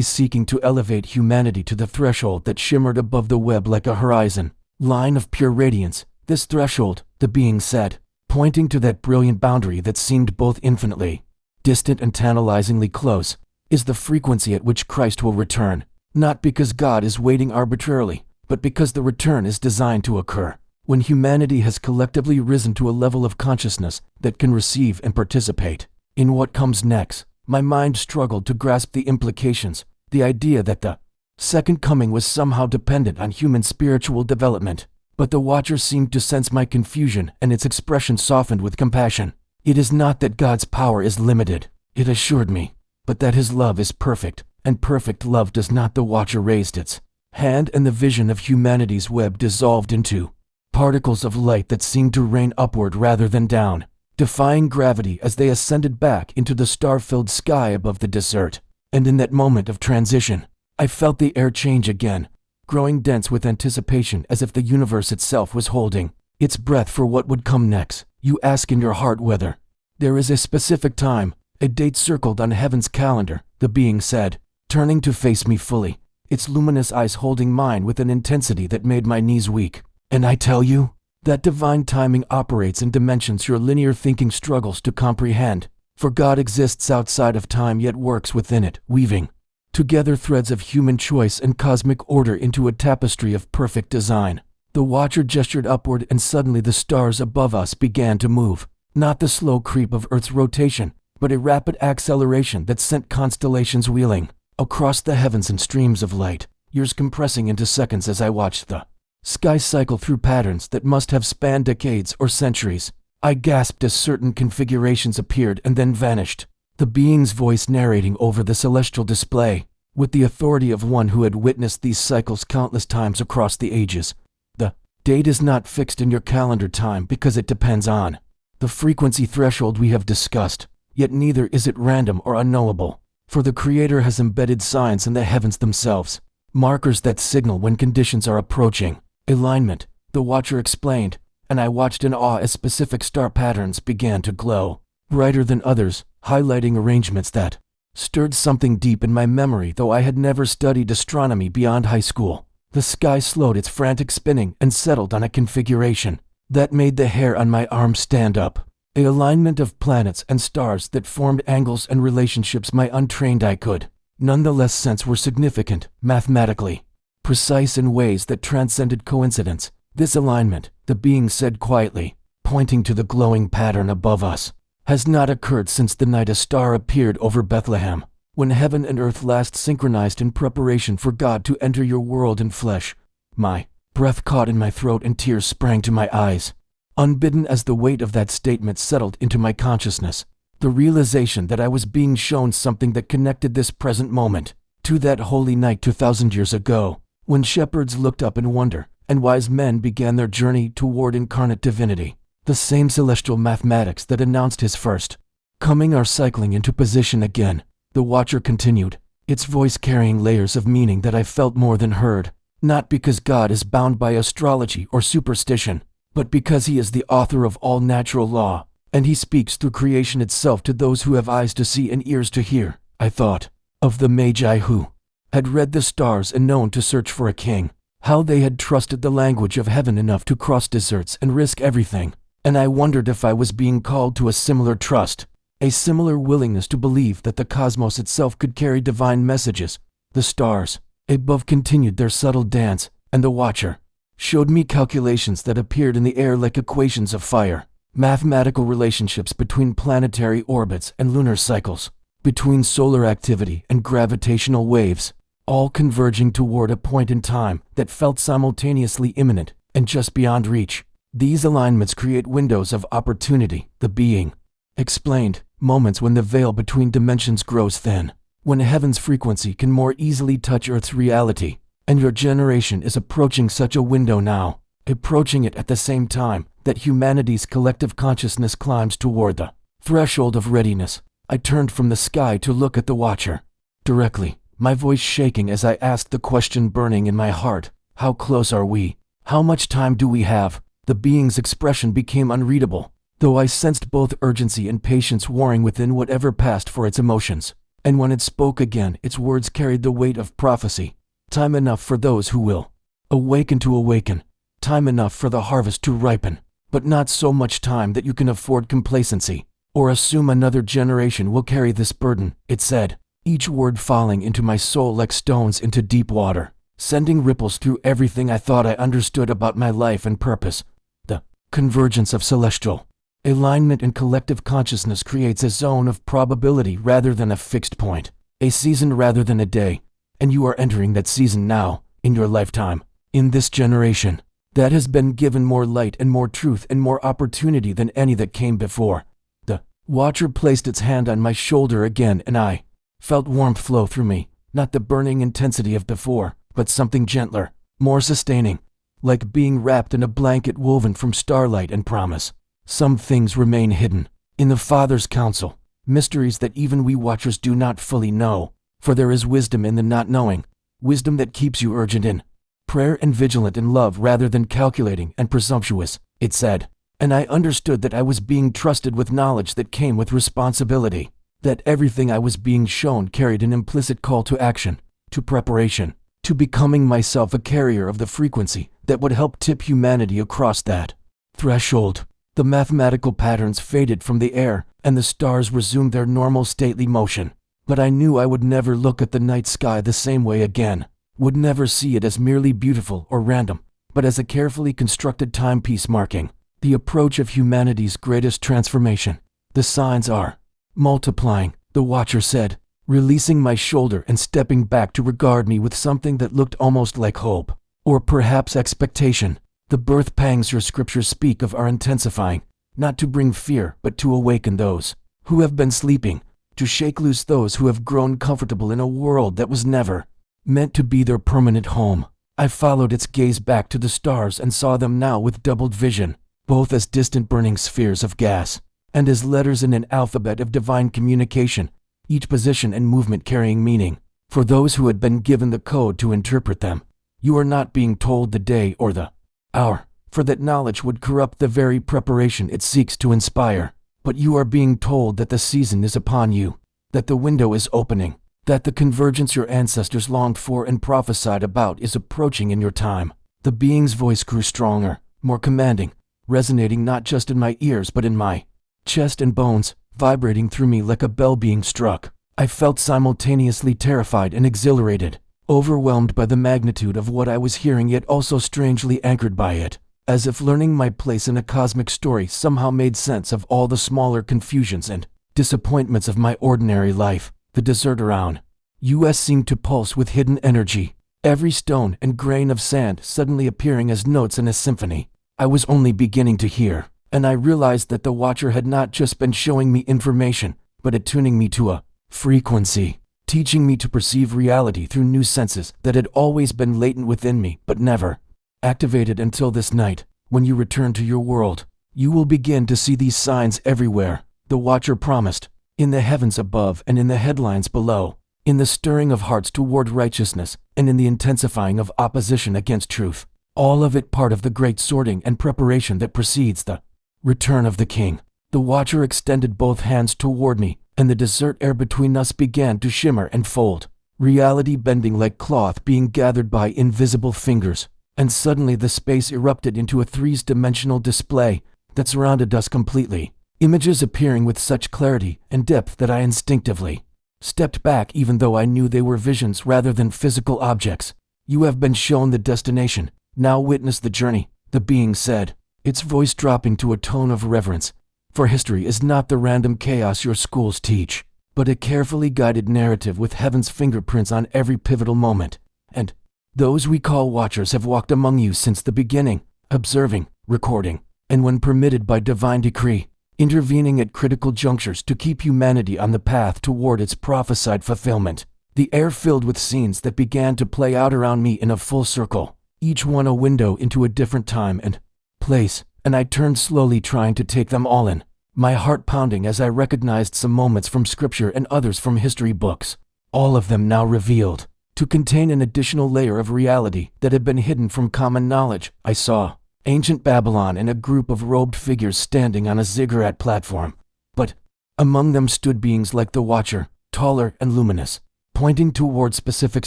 seeking to elevate humanity to the threshold that shimmered above the web like a horizon line of pure radiance. This threshold, the being said, pointing to that brilliant boundary that seemed both infinitely distant and tantalizingly close, is the frequency at which Christ will return, not because God is waiting arbitrarily, but because the return is designed to occur when humanity has collectively risen to a level of consciousness that can receive and participate in what comes next. My mind struggled to grasp the implications, the idea that the second coming was somehow dependent on human spiritual development. But the Watcher seemed to sense my confusion, and its expression softened with compassion. It is not that God's power is limited, it assured me, but that his love is perfect, and perfect love does not. The Watcher raised its hand, and the vision of humanity's web dissolved into particles of light that seemed to rain upward rather than down, defying gravity as they ascended back into the star-filled sky above the desert. And in that moment of transition, I felt the air change again, growing dense with anticipation as if the universe itself was holding its breath for what would come next. You ask in your heart whether there is a specific time, a date circled on heaven's calendar, the being said, turning to face me fully, its luminous eyes holding mine with an intensity that made my knees weak. And I tell you, that divine timing operates in dimensions your linear thinking struggles to comprehend, for God exists outside of time yet works within it, weaving together threads of human choice and cosmic order into a tapestry of perfect design. The Watcher gestured upward, and suddenly the stars above us began to move, not the slow creep of Earth's rotation, but a rapid acceleration that sent constellations wheeling across the heavens in streams of light, years compressing into seconds as I watched the sky cycle through patterns that must have spanned decades or centuries. I gasped as certain configurations appeared and then vanished, the being's voice narrating over the celestial display, with the authority of one who had witnessed these cycles countless times across the ages. The date is not fixed in your calendar time because it depends on the frequency threshold we have discussed, yet neither is it random or unknowable, for the Creator has embedded signs in the heavens themselves, markers that signal when conditions are approaching alignment, the Watcher explained, and I watched in awe as specific star patterns began to glow, brighter than others, highlighting arrangements that stirred something deep in my memory, though I had never studied astronomy beyond high school. The sky slowed its frantic spinning and settled on a configuration that made the hair on my arm stand up. An alignment of planets and stars that formed angles and relationships my untrained eye could nonetheless sense were significant, mathematically precise in ways that transcended coincidence. This alignment, the being said quietly, pointing to the glowing pattern above us, has not occurred since the night a star appeared over Bethlehem, when heaven and earth last synchronized in preparation for God to enter your world in flesh. My breath caught in my throat and tears sprang to my eyes. Unbidden as the weight of that statement settled into my consciousness, the realization that I was being shown something that connected this present moment to that holy night 2,000 years ago, when shepherds looked up in wonder and wise men began their journey toward incarnate divinity. The same celestial mathematics that announced his first coming are cycling into position again. The Watcher continued, its voice carrying layers of meaning that I felt more than heard, not because God is bound by astrology or superstition, but because he is the author of all natural law, and he speaks through creation itself to those who have eyes to see and ears to hear. I thought of the Magi who had read the stars and known to search for a king, how they had trusted the language of heaven enough to cross deserts and risk everything. And I wondered if I was being called to a similar trust, a similar willingness to believe that the cosmos itself could carry divine messages. The stars above continued their subtle dance, and the Watcher showed me calculations that appeared in the air like equations of fire, mathematical relationships between planetary orbits and lunar cycles, between solar activity and gravitational waves, all converging toward a point in time that felt simultaneously imminent and just beyond reach. These alignments create windows of opportunity, the being explained, moments when the veil between dimensions grows thin, when heaven's frequency can more easily touch Earth's reality, and your generation is approaching such a window now, approaching it at the same time that humanity's collective consciousness climbs toward the threshold of readiness. I turned from the sky to look at the Watcher directly, my voice shaking as I asked the question burning in my heart, how close are we? How much time do we have? The being's expression became unreadable, though I sensed both urgency and patience warring within whatever passed for its emotions. And when it spoke again, its words carried the weight of prophecy. Time enough for those who will awaken to awaken. Time enough for the harvest to ripen. But not so much time that you can afford complacency, or assume another generation will carry this burden, it said, each word falling into my soul like stones into deep water, sending ripples through everything I thought I understood about my life and purpose. The convergence of celestial alignment and collective consciousness creates a zone of probability rather than a fixed point, a season rather than a day, and you are entering that season now, in your lifetime, in this generation, that has been given more light and more truth and more opportunity than any that came before. The Watcher placed its hand on my shoulder again, and I felt warmth flow through me, not the burning intensity of before, but something gentler, more sustaining, like being wrapped in a blanket woven from starlight and promise. Some things remain hidden in the Father's counsel, mysteries that even we Watchers do not fully know, for there is wisdom in the not knowing, wisdom that keeps you urgent in prayer and vigilant in love rather than calculating and presumptuous, it said. And I understood that I was being trusted with knowledge that came with responsibility, that everything I was being shown carried an implicit call to action, to preparation, to becoming myself a carrier of the frequency that would help tip humanity across that threshold. The mathematical patterns faded from the air, and the stars resumed their normal stately motion. But I knew I would never look at the night sky the same way again, would never see it as merely beautiful or random, but as a carefully constructed timepiece marking the approach of humanity's greatest transformation. The signs are multiplying, the Watcher said, releasing my shoulder and stepping back to regard me with something that looked almost like hope, or perhaps expectation. The birth pangs your scriptures speak of are intensifying, not to bring fear, but to awaken those who have been sleeping, to shake loose those who have grown comfortable in a world that was never meant to be their permanent home. I followed its gaze back to the stars and saw them now with doubled vision, both as distant burning spheres of gas, and as letters in an alphabet of divine communication, each position and movement carrying meaning, for those who had been given the code to interpret them. You are not being told the day or the hour, for that knowledge would corrupt the very preparation it seeks to inspire, but you are being told that the season is upon you. that the window is opening, that the convergence your ancestors longed for and prophesied about is approaching in your time. The being's voice grew stronger, more commanding, resonating not just in my ears but in my chest and bones, vibrating through me like a bell being struck. I felt simultaneously terrified and exhilarated, overwhelmed by the magnitude of what I was hearing yet also strangely anchored by it, as if learning my place in a cosmic story somehow made sense of all the smaller confusions and disappointments of my ordinary life. The desert around us seemed to pulse with hidden energy, every stone and grain of sand suddenly appearing as notes in a symphony. I was only beginning to hear, and I realized that the Watcher had not just been showing me information, but attuning me to a frequency, teaching me to perceive reality through new senses that had always been latent within me but never activated until this night. When you return to your world, you will begin to see these signs everywhere, the Watcher promised, in the heavens above and in the headlines below, in the stirring of hearts toward righteousness and in the intensifying of opposition against truth. All of it part of the great sorting and preparation that precedes the return of the King. The Watcher extended both hands toward me, and the desert air between us began to shimmer and fold, reality bending like cloth being gathered by invisible fingers, and suddenly the space erupted into a three-dimensional display that surrounded us completely, images appearing with such clarity and depth that I instinctively stepped back even though I knew they were visions rather than physical objects. You have been shown the destination. Now witness the journey, the being said, its voice dropping to a tone of reverence. For history is not the random chaos your schools teach, but a carefully guided narrative with heaven's fingerprints on every pivotal moment. And those we call Watchers have walked among you since the beginning, observing, recording, and when permitted by divine decree, intervening at critical junctures to keep humanity on the path toward its prophesied fulfillment. The air filled with scenes that began to play out around me in a full circle, each one a window into a different time and place, and I turned slowly trying to take them all in, my heart pounding as I recognized some moments from scripture and others from history books, all of them now revealed to contain an additional layer of reality that had been hidden from common knowledge. I saw ancient Babylon and a group of robed figures standing on a ziggurat platform, but among them stood beings like the Watcher, taller and luminous, pointing toward specific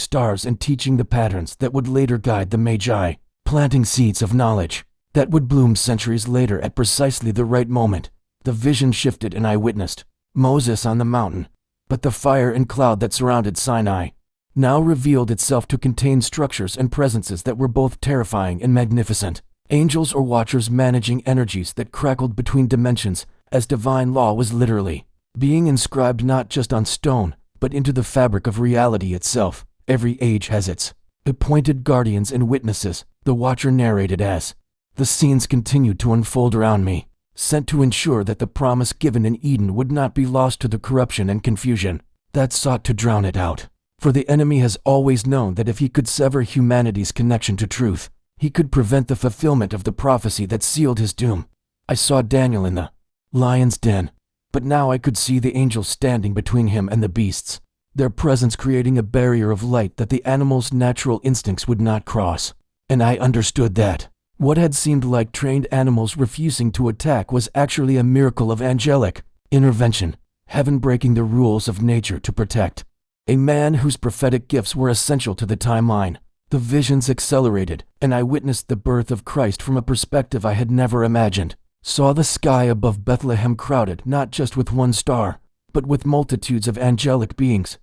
stars and teaching the patterns that would later guide the Magi, planting seeds of knowledge that would bloom centuries later at precisely the right moment. The vision shifted and I witnessed Moses on the mountain, but the fire and cloud that surrounded Sinai now revealed itself to contain structures and presences that were both terrifying and magnificent. Angels or Watchers managing energies that crackled between dimensions, as divine law was literally being inscribed not just on stone, but into the fabric of reality itself. Every age has its appointed guardians and witnesses, the Watcher narrated as the scenes continued to unfold around me, sent to ensure that the promise given in Eden would not be lost to the corruption and confusion that sought to drown it out. For the enemy has always known that if he could sever humanity's connection to truth, he could prevent the fulfillment of the prophecy that sealed his doom. I saw Daniel in the lion's den, but now I could see the angels standing between him and the beasts, their presence creating a barrier of light that the animal's natural instincts would not cross. And I understood that what had seemed like trained animals refusing to attack was actually a miracle of angelic intervention, heaven breaking the rules of nature to protect a man whose prophetic gifts were essential to the timeline. The visions accelerated, and I witnessed the birth of Christ from a perspective I had never imagined. Saw the sky above Bethlehem crowded not just with one star, but with multitudes of angelic beings,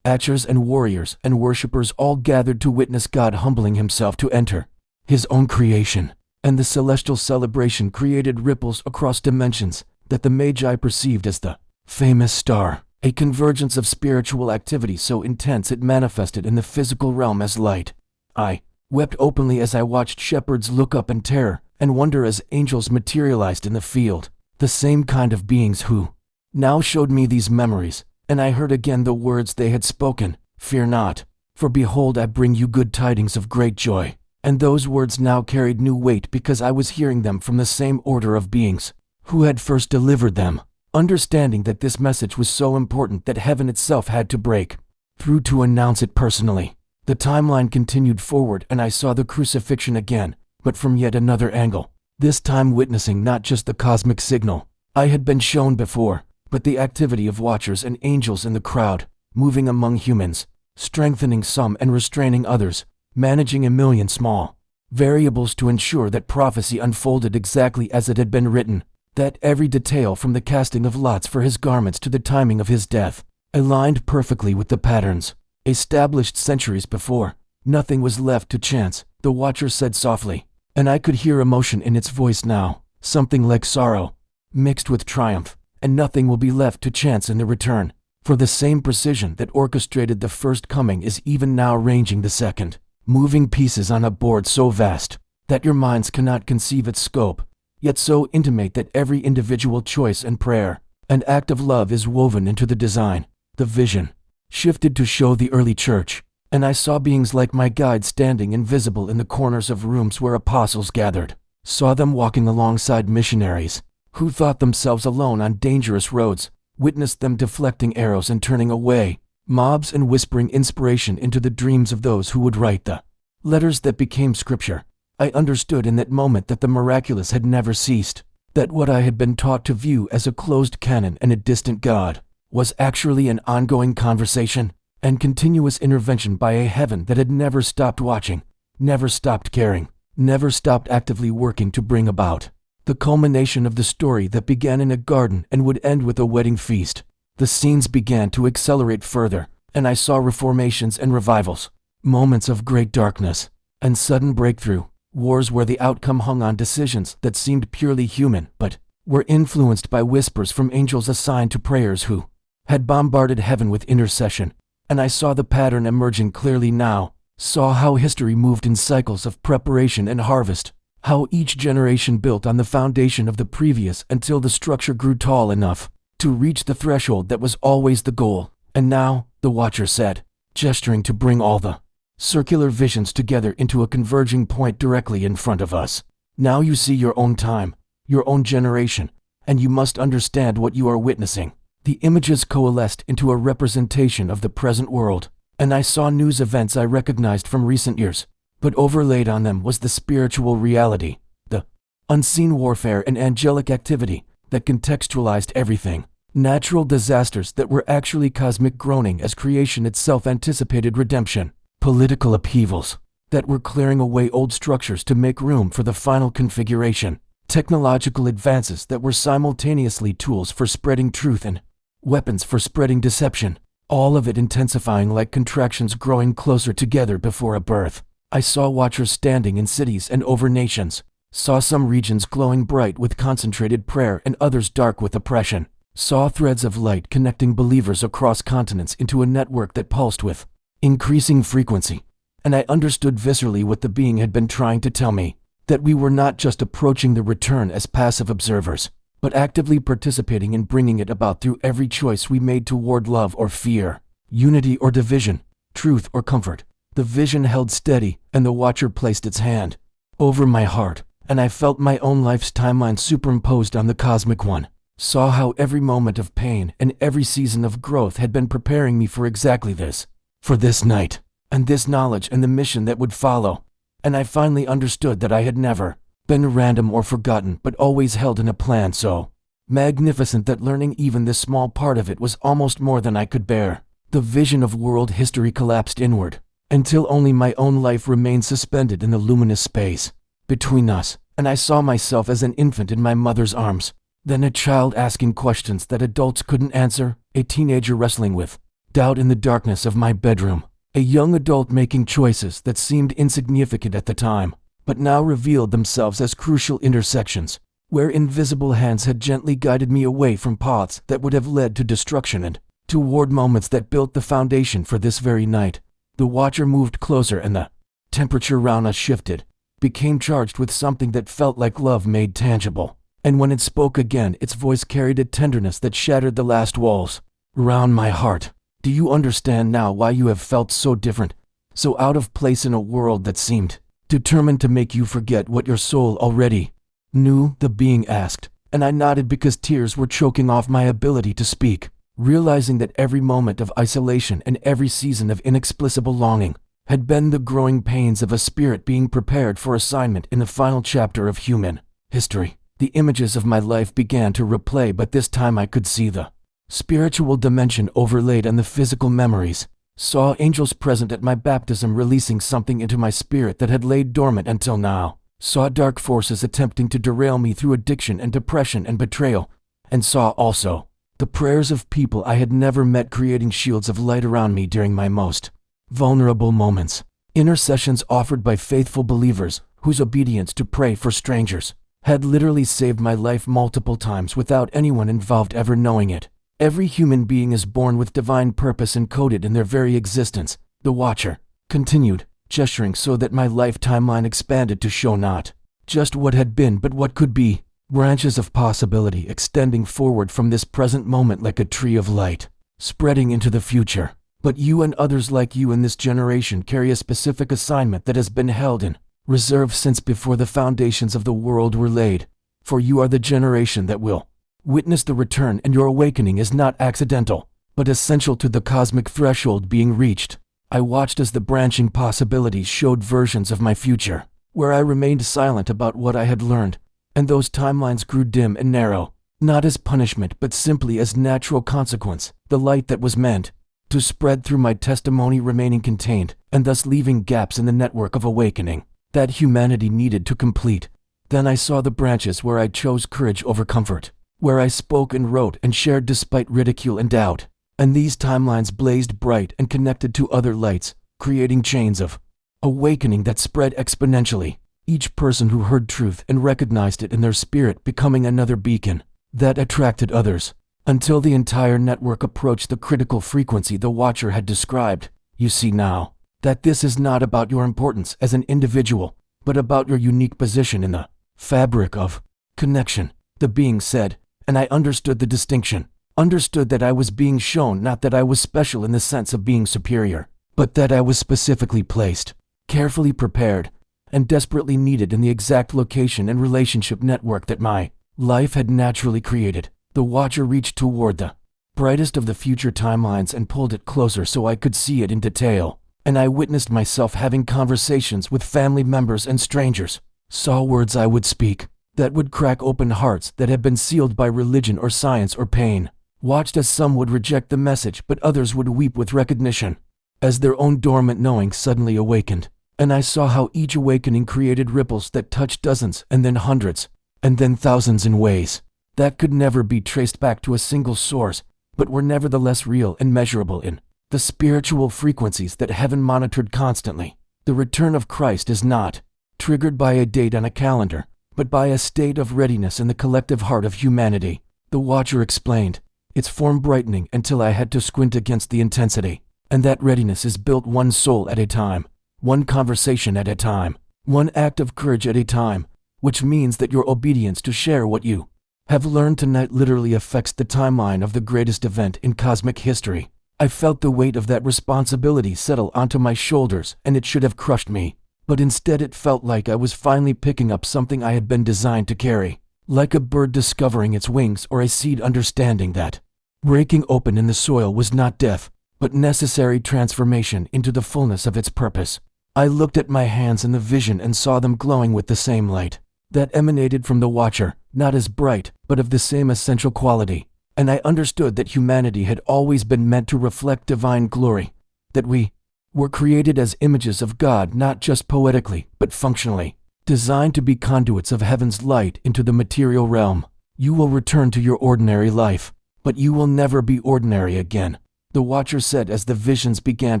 watchers and warriors and worshippers all gathered to witness God humbling himself to enter his own creation. And the celestial celebration created ripples across dimensions that the Magi perceived as the famous star, a convergence of spiritual activity so intense it manifested in the physical realm as light. I wept openly as I watched shepherds look up in terror and wonder as angels materialized in the field, the same kind of beings who now showed me these memories, and I heard again the words they had spoken, "Fear not, for behold I bring you good tidings of great joy." And those words now carried new weight because I was hearing them from the same order of beings who had first delivered them, understanding that this message was so important that heaven itself had to break through to announce it personally. The timeline continued forward and I saw the crucifixion again, but from yet another angle, this time witnessing not just the cosmic signal I had been shown before, but the activity of watchers and angels in the crowd, moving among humans, strengthening some and restraining others, managing a million small variables to ensure that prophecy unfolded exactly as it had been written, that every detail from the casting of lots for his garments to the timing of his death aligned perfectly with the patterns established centuries before. Nothing was left to chance, the watcher said softly, and I could hear emotion in its voice now, something like sorrow, mixed with triumph, and nothing will be left to chance in the return, for the same precision that orchestrated the first coming is even now arranging the second, moving pieces on a board so vast that your minds cannot conceive its scope, yet so intimate that every individual choice and prayer and act of love is woven into the design. The vision shifted to show the early church, and I saw beings like my guide standing invisible in the corners of rooms where apostles gathered, saw them walking alongside missionaries who thought themselves alone on dangerous roads, witnessed them deflecting arrows and turning away mobs and whispering inspiration into the dreams of those who would write the letters that became scripture. I understood in that moment that the miraculous had never ceased, that what I had been taught to view as a closed canon and a distant God was actually an ongoing conversation and continuous intervention by a heaven that had never stopped watching, never stopped caring, never stopped actively working to bring about the culmination of the story that began in a garden and would end with a wedding feast. The scenes began to accelerate further, and I saw reformations and revivals, moments of great darkness and sudden breakthrough, wars where the outcome hung on decisions that seemed purely human but were influenced by whispers from angels assigned to prayers who had bombarded heaven with intercession. And I saw the pattern emerging clearly now, saw how history moved in cycles of preparation and harvest, how each generation built on the foundation of the previous until the structure grew tall enough to reach the threshold that was always the goal. And now, the watcher said, gesturing to bring all the circular visions together into a converging point directly in front of us. Now you see your own time, your own generation, and you must understand what you are witnessing. The images coalesced into a representation of the present world, and I saw news events I recognized from recent years, but overlaid on them was the spiritual reality, the unseen warfare and angelic activity that contextualized everything. Natural disasters that were actually cosmic groaning as creation itself anticipated redemption. Political upheavals that were clearing away old structures to make room for the final configuration. Technological advances that were simultaneously tools for spreading truth and weapons for spreading deception. All of it intensifying like contractions growing closer together before a birth. I saw watchers standing in cities and over nations, saw some regions glowing bright with concentrated prayer and others dark with oppression, saw threads of light connecting believers across continents into a network that pulsed with increasing frequency. And I understood viscerally what the being had been trying to tell me, that we were not just approaching the return as passive observers, but actively participating in bringing it about through every choice we made toward love or fear, unity or division, truth or comfort. The vision held steady, and the watcher placed its hand over my heart, and I felt my own life's timeline superimposed on the cosmic one. Saw how every moment of pain and every season of growth had been preparing me for exactly this, for this night, and this knowledge and the mission that would follow. And I finally understood that I had never been random or forgotten, but always held in a plan so magnificent that learning even this small part of it was almost more than I could bear. The vision of world history collapsed inward, until only my own life remained suspended in the luminous space between us, and I saw myself as an infant in my mother's arms, then a child asking questions that adults couldn't answer, a teenager wrestling with doubt in the darkness of my bedroom, a young adult making choices that seemed insignificant at the time, but now revealed themselves as crucial intersections, where invisible hands had gently guided me away from paths that would have led to destruction and toward moments that built the foundation for this very night. The watcher moved closer and the temperature around us shifted, became charged with something that felt like love made tangible. And when it spoke again, its voice carried a tenderness that shattered the last walls around my heart. Do you understand now why you have felt so different, so out of place in a world that seemed determined to make you forget what your soul already knew? The being asked, and I nodded because tears were choking off my ability to speak, realizing that every moment of isolation and every season of inexplicable longing had been the growing pains of a spirit being prepared for assignment in the final chapter of human history. The images of my life began to replay, but this time I could see the spiritual dimension overlaid on the physical memories. Saw angels present at my baptism releasing something into my spirit that had laid dormant until now. Saw dark forces attempting to derail me through addiction and depression and betrayal. And saw also the prayers of people I had never met creating shields of light around me during my most vulnerable moments. Intercessions offered by faithful believers whose obedience to pray for strangers had literally saved my life multiple times without anyone involved ever knowing it. Every human being is born with divine purpose encoded in their very existence, the Watcher continued, gesturing so that my life timeline expanded to show not just what had been but what could be, branches of possibility extending forward from this present moment like a tree of light, spreading into the future. But you and others like you in this generation carry a specific assignment that has been held in reserve since before the foundations of the world were laid, for you are the generation that will witness the return, and your awakening is not accidental, but essential to the cosmic threshold being reached. I watched as the branching possibilities showed versions of my future, where I remained silent about what I had learned, and those timelines grew dim and narrow, not as punishment but simply as natural consequence, the light that was meant to spread through my testimony remaining contained, and thus leaving gaps in the network of awakening that humanity needed to complete. Then I saw the branches where I chose courage over comfort, where I spoke and wrote and shared despite ridicule and doubt. And these timelines blazed bright and connected to other lights, creating chains of awakening that spread exponentially, each person who heard truth and recognized it in their spirit becoming another beacon that attracted others, until the entire network approached the critical frequency the Watcher had described. You see now that this is not about your importance as an individual, but about your unique position in the fabric of connection. The being said, and I understood the distinction, understood that I was being shown not that I was special in the sense of being superior, but that I was specifically placed, carefully prepared, and desperately needed in the exact location and relationship network that my life had naturally created. The Watcher reached toward the brightest of the future timelines and pulled it closer so I could see it in detail, and I witnessed myself having conversations with family members and strangers, saw words I would speak that would crack open hearts that had been sealed by religion or science or pain, watched as some would reject the message but others would weep with recognition, as their own dormant knowing suddenly awakened. And I saw how each awakening created ripples that touched dozens and then hundreds, and then thousands in ways that could never be traced back to a single source, but were nevertheless real and measurable in the spiritual frequencies that heaven monitored constantly. The return of Christ is not triggered by a date on a calendar, but by a state of readiness in the collective heart of humanity, the Watcher explained, its form brightening until I had to squint against the intensity. And that readiness is built one soul at a time, one conversation at a time, one act of courage at a time, which means that your obedience to share what you have learned tonight literally affects the timeline of the greatest event in cosmic history. I felt the weight of that responsibility settle onto my shoulders, and it should have crushed me. But instead it felt like I was finally picking up something I had been designed to carry, like a bird discovering its wings or a seed understanding that breaking open in the soil was not death, but necessary transformation into the fullness of its purpose. I looked at my hands in the vision and saw them glowing with the same light that emanated from the Watcher, not as bright, but of the same essential quality. And I understood that humanity had always been meant to reflect divine glory, that we were created as images of God not just poetically, but functionally, designed to be conduits of heaven's light into the material realm. You will return to your ordinary life, but you will never be ordinary again, the Watcher said as the visions began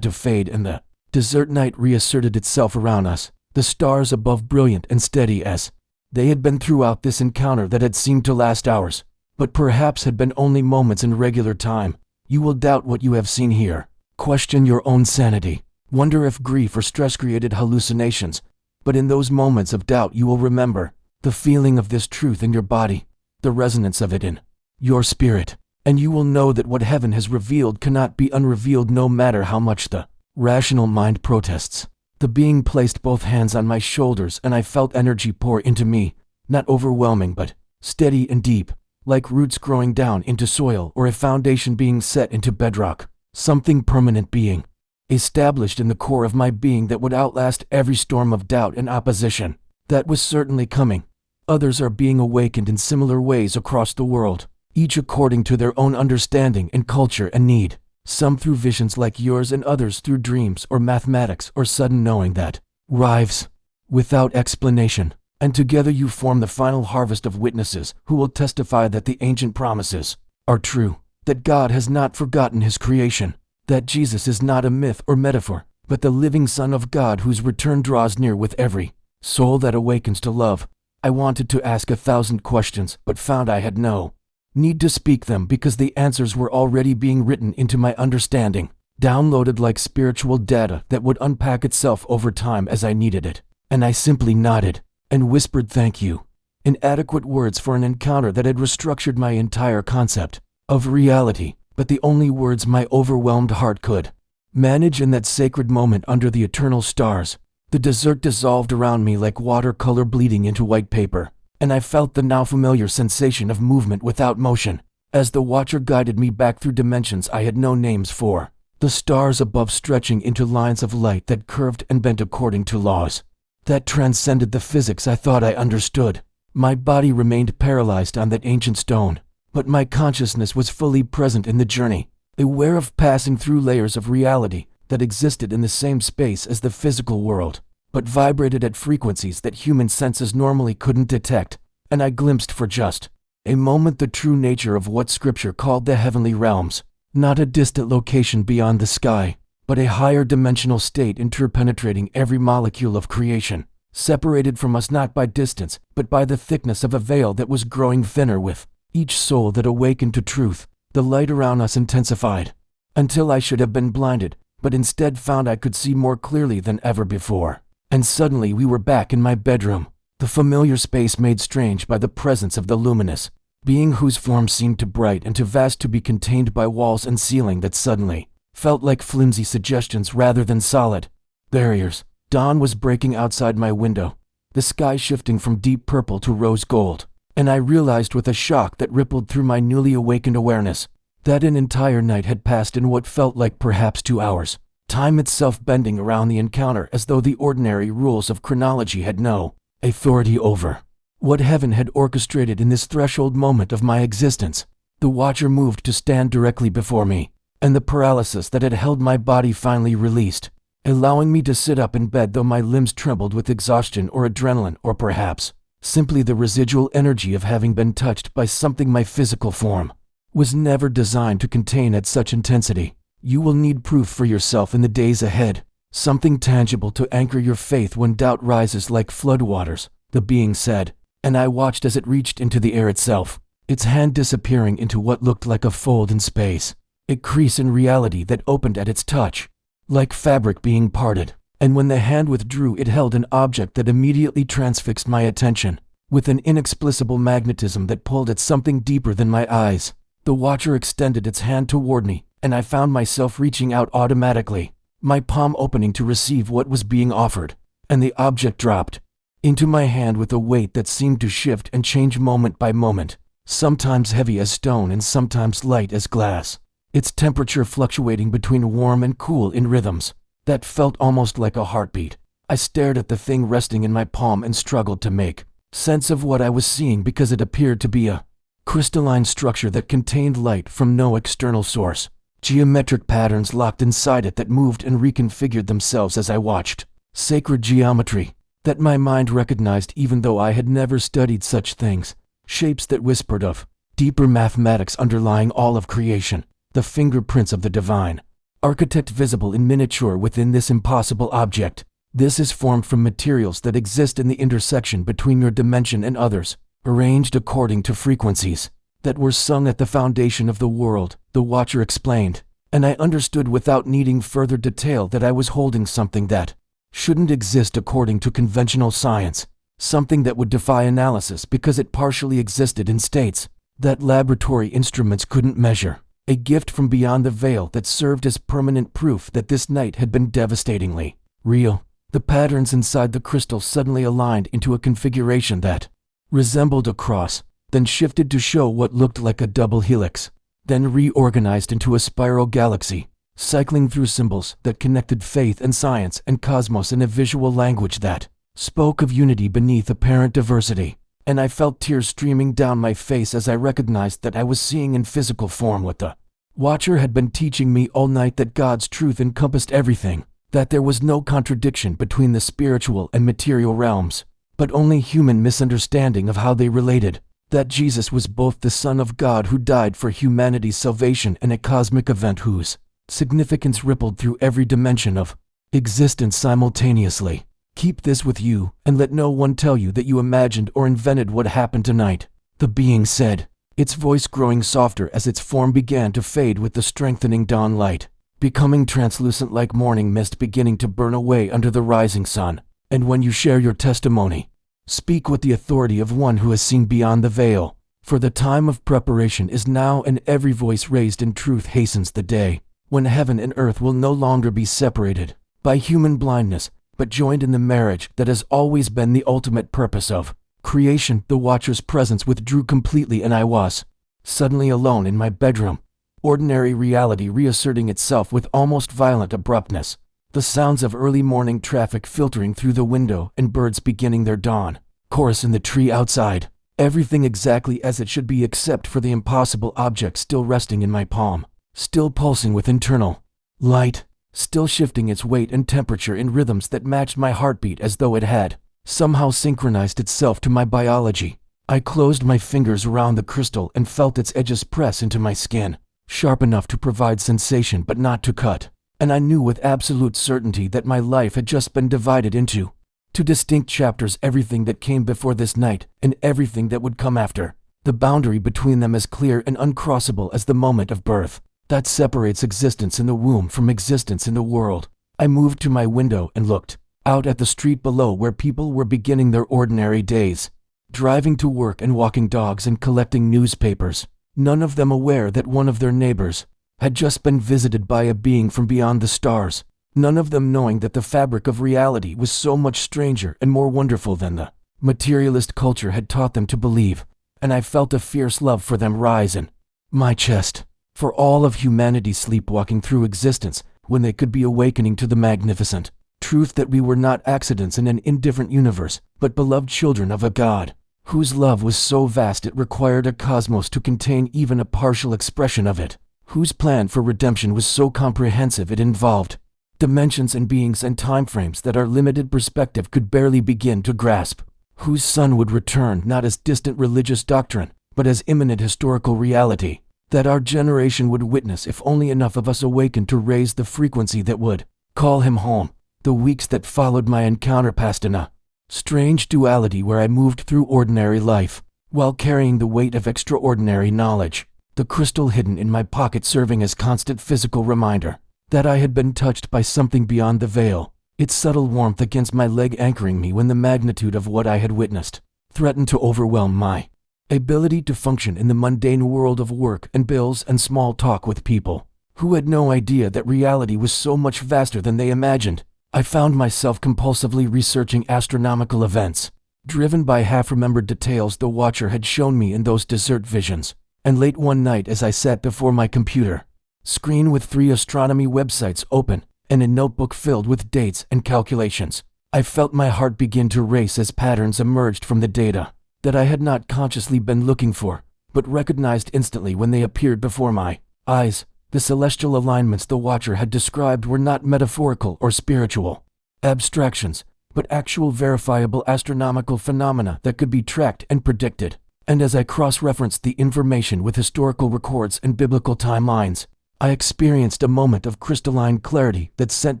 to fade and the desert night reasserted itself around us, the stars above brilliant and steady as they had been throughout this encounter that had seemed to last hours, but perhaps had been only moments in regular time. You will doubt what you have seen here, question your own sanity, wonder if grief or stress created hallucinations, but in those moments of doubt you will remember the feeling of this truth in your body, the resonance of it in your spirit, and you will know that what heaven has revealed cannot be unrevealed no matter how much the rational mind protests. The being placed both hands on my shoulders and I felt energy pour into me, not overwhelming but steady and deep, like roots growing down into soil or a foundation being set into bedrock, something permanent being established in the core of my being that would outlast every storm of doubt and opposition that was certainly coming. Others are being awakened in similar ways across the world. each according to their own understanding and culture and need, some through visions like yours and others through dreams or mathematics or sudden knowing that arrives without explanation. And together you form the final harvest of witnesses who will testify that the ancient promises are true, that God has not forgotten his creation, that Jesus is not a myth or metaphor, but the living Son of God whose return draws near with every soul that awakens to love. I wanted to ask 1,000 questions, but found I had no need to speak them because the answers were already being written into my understanding, downloaded like spiritual data that would unpack itself over time as I needed it. And I simply nodded and whispered thank you, inadequate words for an encounter that had restructured my entire concept of reality, but the only words my overwhelmed heart could manage in that sacred moment under the eternal stars. The dessert dissolved around me like watercolor bleeding into white paper, and I felt the now familiar sensation of movement without motion, as the watcher guided me back through dimensions I had no names for, the stars above stretching into lines of light that curved and bent according to laws that transcended the physics I thought I understood. My body remained paralyzed on that ancient stone, but my consciousness was fully present in the journey, aware of passing through layers of reality that existed in the same space as the physical world, but vibrated at frequencies that human senses normally couldn't detect, and I glimpsed for just a moment the true nature of what Scripture called the heavenly realms, not a distant location beyond the sky, but a higher dimensional state interpenetrating every molecule of creation, separated from us not by distance, but by the thickness of a veil that was growing thinner with each soul that awakened to truth. The light around us intensified, until I should have been blinded, but instead found I could see more clearly than ever before. And suddenly we were back in my bedroom, the familiar space made strange by the presence of the luminous being whose form seemed too bright and too vast to be contained by walls and ceiling that suddenly felt like flimsy suggestions rather than solid barriers. Dawn was breaking outside my window, the sky shifting from deep purple to rose gold, and I realized with a shock that rippled through my newly awakened awareness that an entire night had passed in what felt like perhaps 2 hours, time itself bending around the encounter as though the ordinary rules of chronology had no authority over what heaven had orchestrated in this threshold moment of my existence. The watcher moved to stand directly before me, and the paralysis that had held my body finally released, allowing me to sit up in bed though my limbs trembled with exhaustion or adrenaline or perhaps simply the residual energy of having been touched by something my physical form was never designed to contain at such intensity. You will need proof for yourself in the days ahead, something tangible to anchor your faith when doubt rises like floodwaters, the being said, and I watched as it reached into the air itself, its hand disappearing into what looked like a fold in space, a crease in reality that opened at its touch, like fabric being parted. And when the hand withdrew, it held an object that immediately transfixed my attention, with an inexplicable magnetism that pulled at something deeper than my eyes. The watcher extended its hand toward me, and I found myself reaching out automatically, my palm opening to receive what was being offered, and the object dropped into my hand with a weight that seemed to shift and change moment by moment, sometimes heavy as stone and sometimes light as glass, its temperature fluctuating between warm and cool in rhythms that felt almost like a heartbeat. I stared at the thing resting in my palm and struggled to make sense of what I was seeing because it appeared to be a crystalline structure that contained light from no external source, geometric patterns locked inside it that moved and reconfigured themselves as I watched, sacred geometry that my mind recognized even though I had never studied such things, shapes that whispered of deeper mathematics underlying all of creation, the fingerprints of the divine architect visible in miniature within this impossible object. This is formed from materials that exist in the intersection between your dimension and others, arranged according to frequencies that were sung at the foundation of the world, the watcher explained, and I understood without needing further detail that I was holding something that shouldn't exist according to conventional science, something that would defy analysis because it partially existed in states that laboratory instruments couldn't measure. A gift from beyond the veil that served as permanent proof that this night had been devastatingly real. The patterns inside the crystal suddenly aligned into a configuration that resembled a cross, then shifted to show what looked like a double helix, then reorganized into a spiral galaxy, cycling through symbols that connected faith and science and cosmos in a visual language that spoke of unity beneath apparent diversity. and I felt tears streaming down my face as I recognized that I was seeing in physical form what the Watcher had been teaching me all night, that God's truth encompassed everything, that there was no contradiction between the spiritual and material realms, but only human misunderstanding of how they related, that Jesus was both the Son of God who died for humanity's salvation and a cosmic event whose significance rippled through every dimension of existence simultaneously. Keep this with you, and let no one tell you that you imagined or invented what happened tonight, the being said, its voice growing softer as its form began to fade with the strengthening dawn light, becoming translucent like morning mist beginning to burn away under the rising sun. And when you share your testimony, speak with the authority of one who has seen beyond the veil, for the time of preparation is now, and every voice raised in truth hastens the day when heaven and earth will no longer be separated by human blindness, but joined in the marriage that has always been the ultimate purpose of creation. The Watcher's presence withdrew completely, and I was suddenly alone in my bedroom, ordinary reality reasserting itself with almost violent abruptness, the sounds of early morning traffic filtering through the window and birds beginning their dawn chorus in the tree outside, everything exactly as it should be except for the impossible object still resting in my palm, still pulsing with internal light, still shifting its weight and temperature in rhythms that matched my heartbeat as though it had somehow synchronized itself to my biology. I closed my fingers around the crystal and felt its edges press into my skin, sharp enough to provide sensation but not to cut, and I knew with absolute certainty that my life had just been divided into two distinct chapters, everything that came before this night and everything that would come after, the boundary between them as clear and uncrossable as the moment of birth that separates existence in the womb from existence in the world. I moved to my window and looked out at the street below, where people were beginning their ordinary days, driving to work and walking dogs and collecting newspapers, none of them aware that one of their neighbors had just been visited by a being from beyond the stars, none of them knowing that the fabric of reality was so much stranger and more wonderful than the materialist culture had taught them to believe, and I felt a fierce love for them rise in my chest, for all of humanity sleepwalking through existence when they could be awakening to the magnificent truth that we were not accidents in an indifferent universe, but beloved children of a God whose love was so vast it required a cosmos to contain even a partial expression of it, whose plan for redemption was so comprehensive it involved dimensions and beings and timeframes that our limited perspective could barely begin to grasp, whose Son would return not as distant religious doctrine, but as imminent historical reality, that our generation would witness if only enough of us awakened to raise the frequency that would call him home. The weeks that followed my encounter passed in a strange duality where I moved through ordinary life while carrying the weight of extraordinary knowledge, the crystal hidden in my pocket serving as constant physical reminder that I had been touched by something beyond the veil, its subtle warmth against my leg anchoring me when the magnitude of what I had witnessed threatened to overwhelm my ability to function in the mundane world of work and bills and small talk with people who had no idea that reality was so much vaster than they imagined. I found myself compulsively researching astronomical events, driven by half-remembered details the Watcher had shown me in those desert visions, and late one night as I sat before my computer screen with 3 astronomy websites open and a notebook filled with dates and calculations, I felt my heart begin to race as patterns emerged from the data that I had not consciously been looking for, but recognized instantly when they appeared before my eyes. The celestial alignments the Watcher had described were not metaphorical or spiritual abstractions, but actual verifiable astronomical phenomena that could be tracked and predicted. And as I cross-referenced the information with historical records and biblical timelines, I experienced a moment of crystalline clarity that sent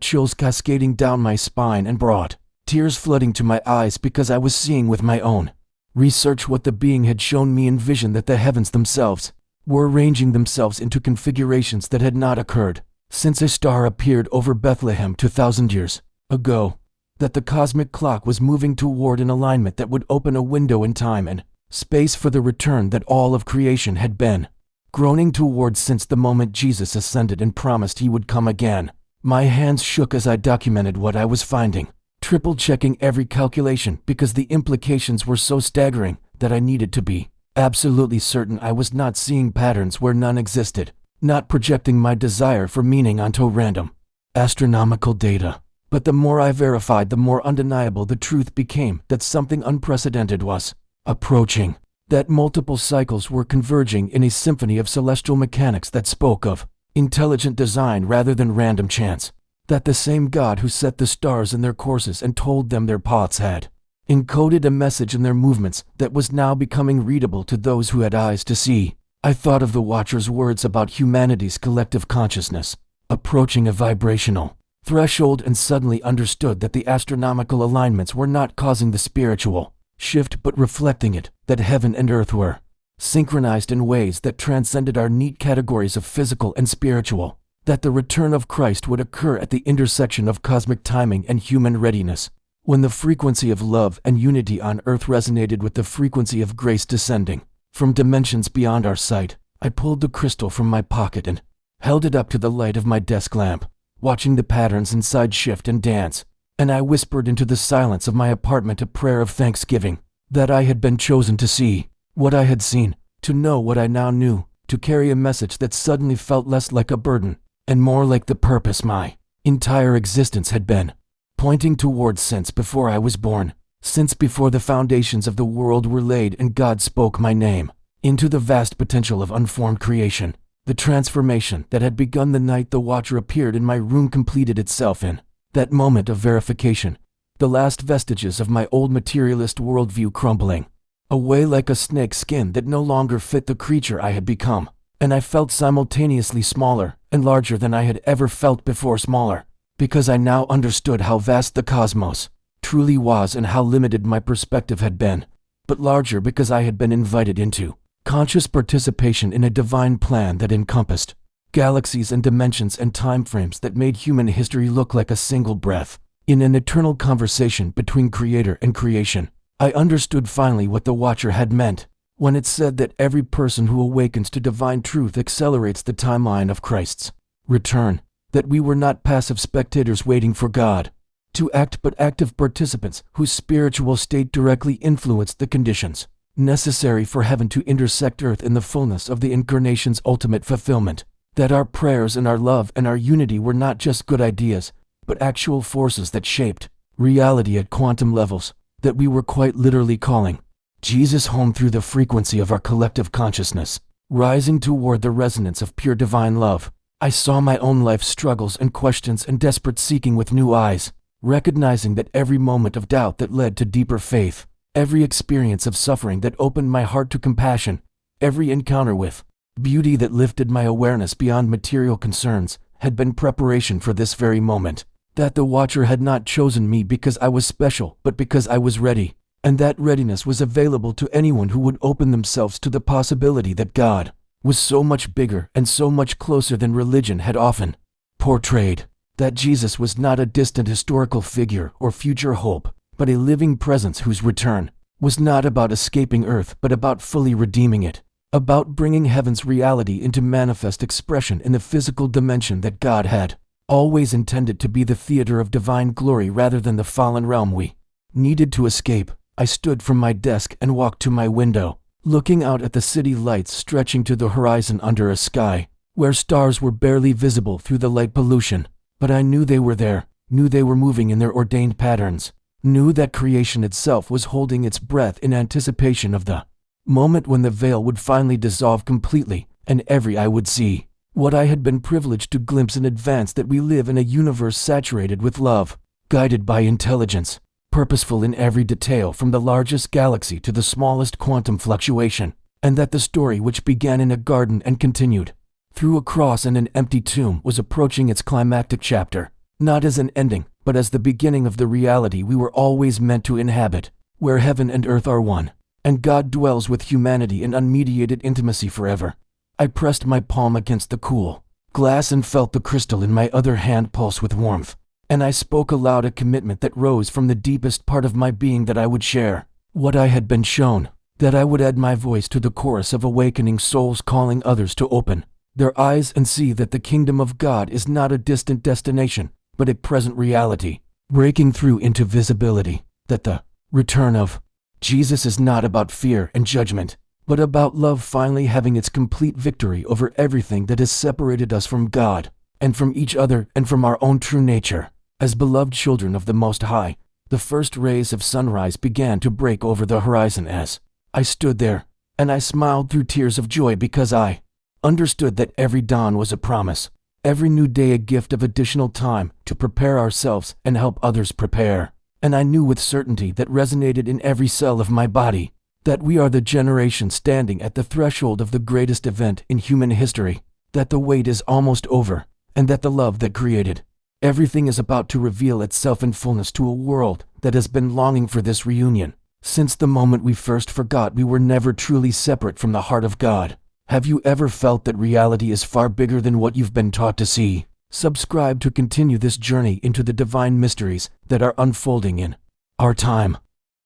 chills cascading down my spine and brought tears flooding to my eyes because I was seeing with my own research what the being had shown me in vision, that the heavens themselves were arranging themselves into configurations that had not occurred since a star appeared over Bethlehem 2,000 years ago, that the cosmic clock was moving toward an alignment that would open a window in time and space for the return that all of creation had been groaning toward since the moment Jesus ascended and promised he would come again. My hands shook as I documented what I was finding, triple-checking every calculation because the implications were so staggering that I needed to be absolutely certain I was not seeing patterns where none existed, not projecting my desire for meaning onto random astronomical data. But the more I verified, the more undeniable the truth became that something unprecedented was approaching, that multiple cycles were converging in a symphony of celestial mechanics that spoke of intelligent design rather than random chance, that the same God who set the stars in their courses and told them their paths had encoded a message in their movements that was now becoming readable to those who had eyes to see. I thought of the Watcher's words about humanity's collective consciousness approaching a vibrational threshold and suddenly understood that the astronomical alignments were not causing the spiritual shift but reflecting it, that heaven and earth were synchronized in ways that transcended our neat categories of physical and spiritual, that the return of Christ would occur at the intersection of cosmic timing and human readiness, when the frequency of love and unity on earth resonated with the frequency of grace descending from dimensions beyond our sight. I pulled the crystal from my pocket and held it up to the light of my desk lamp, watching the patterns inside shift and dance, and I whispered into the silence of my apartment a prayer of thanksgiving that I had been chosen to see what I had seen, to know what I now knew, to carry a message that suddenly felt less like a burden and more like the purpose my entire existence had been pointing towards since before I was born, since before the foundations of the world were laid and God spoke my name into the vast potential of unformed creation. The transformation that had begun the night the Watcher appeared in my room completed itself in that moment of verification, the last vestiges of my old materialist worldview crumbling away like a snake's skin that no longer fit the creature I had become, and I felt simultaneously smaller and larger than I had ever felt before. Smaller because I now understood how vast the cosmos truly was and how limited my perspective had been, but larger because I had been invited into conscious participation in a divine plan that encompassed galaxies and dimensions and timeframes that made human history look like a single breath. In an eternal conversation between creator and creation, I understood finally what the Watcher had meant when it said that every person who awakens to divine truth accelerates the timeline of Christ's return, that we were not passive spectators waiting for God to act but active participants whose spiritual state directly influenced the conditions necessary for heaven to intersect earth in the fullness of the incarnation's ultimate fulfillment, that our prayers and our love and our unity were not just good ideas, but actual forces that shaped reality at quantum levels, that we were quite literally calling Jesus home through the frequency of our collective consciousness, rising toward the resonance of pure divine love. I saw my own life's struggles and questions and desperate seeking with new eyes, recognizing that every moment of doubt that led to deeper faith, every experience of suffering that opened my heart to compassion, every encounter with beauty that lifted my awareness beyond material concerns, had been preparation for this very moment, that the Watcher had not chosen me because I was special, but because I was ready, and that readiness was available to anyone who would open themselves to the possibility that God was so much bigger and so much closer than religion had often portrayed, that Jesus was not a distant historical figure or future hope, but a living presence whose return was not about escaping earth but about fully redeeming it, about bringing heaven's reality into manifest expression in the physical dimension that God had always intended to be the theater of divine glory rather than the fallen realm we needed to escape. I stood from my desk and walked to my window, looking out at the city lights stretching to the horizon under a sky where stars were barely visible through the light pollution, but I knew they were there, knew they were moving in their ordained patterns, knew that creation itself was holding its breath in anticipation of the moment when the veil would finally dissolve completely and every eye would see what I had been privileged to glimpse in advance, that we live in a universe saturated with love, guided by intelligence, purposeful in every detail from the largest galaxy to the smallest quantum fluctuation, and that the story which began in a garden and continued through a cross and an empty tomb was approaching its climactic chapter, not as an ending, but as the beginning of the reality we were always meant to inhabit, where heaven and earth are one, and God dwells with humanity in unmediated intimacy forever. I pressed my palm against the cool glass and felt the crystal in my other hand pulse with warmth, and I spoke aloud a commitment that rose from the deepest part of my being, that I would share what I had been shown, that I would add my voice to the chorus of awakening souls calling others to open their eyes and see that the kingdom of God is not a distant destination, but a present reality, breaking through into visibility, that the return of Jesus is not about fear and judgment, but about love finally having its complete victory over everything that has separated us from God, and from each other, and from our own true nature. As beloved children of the Most High, the first rays of sunrise began to break over the horizon as I stood there, and I smiled through tears of joy because I understood that every dawn was a promise, every new day a gift of additional time to prepare ourselves and help others prepare. And I knew with certainty that resonated in every cell of my body that we are the generation standing at the threshold of the greatest event in human history, that the wait is almost over, and that the love that created everything is about to reveal itself in fullness to a world that has been longing for this reunion since the moment we first forgot we were never truly separate from the heart of God. Have you ever felt that reality is far bigger than what you've been taught to see? Subscribe to continue this journey into the divine mysteries that are unfolding in our time.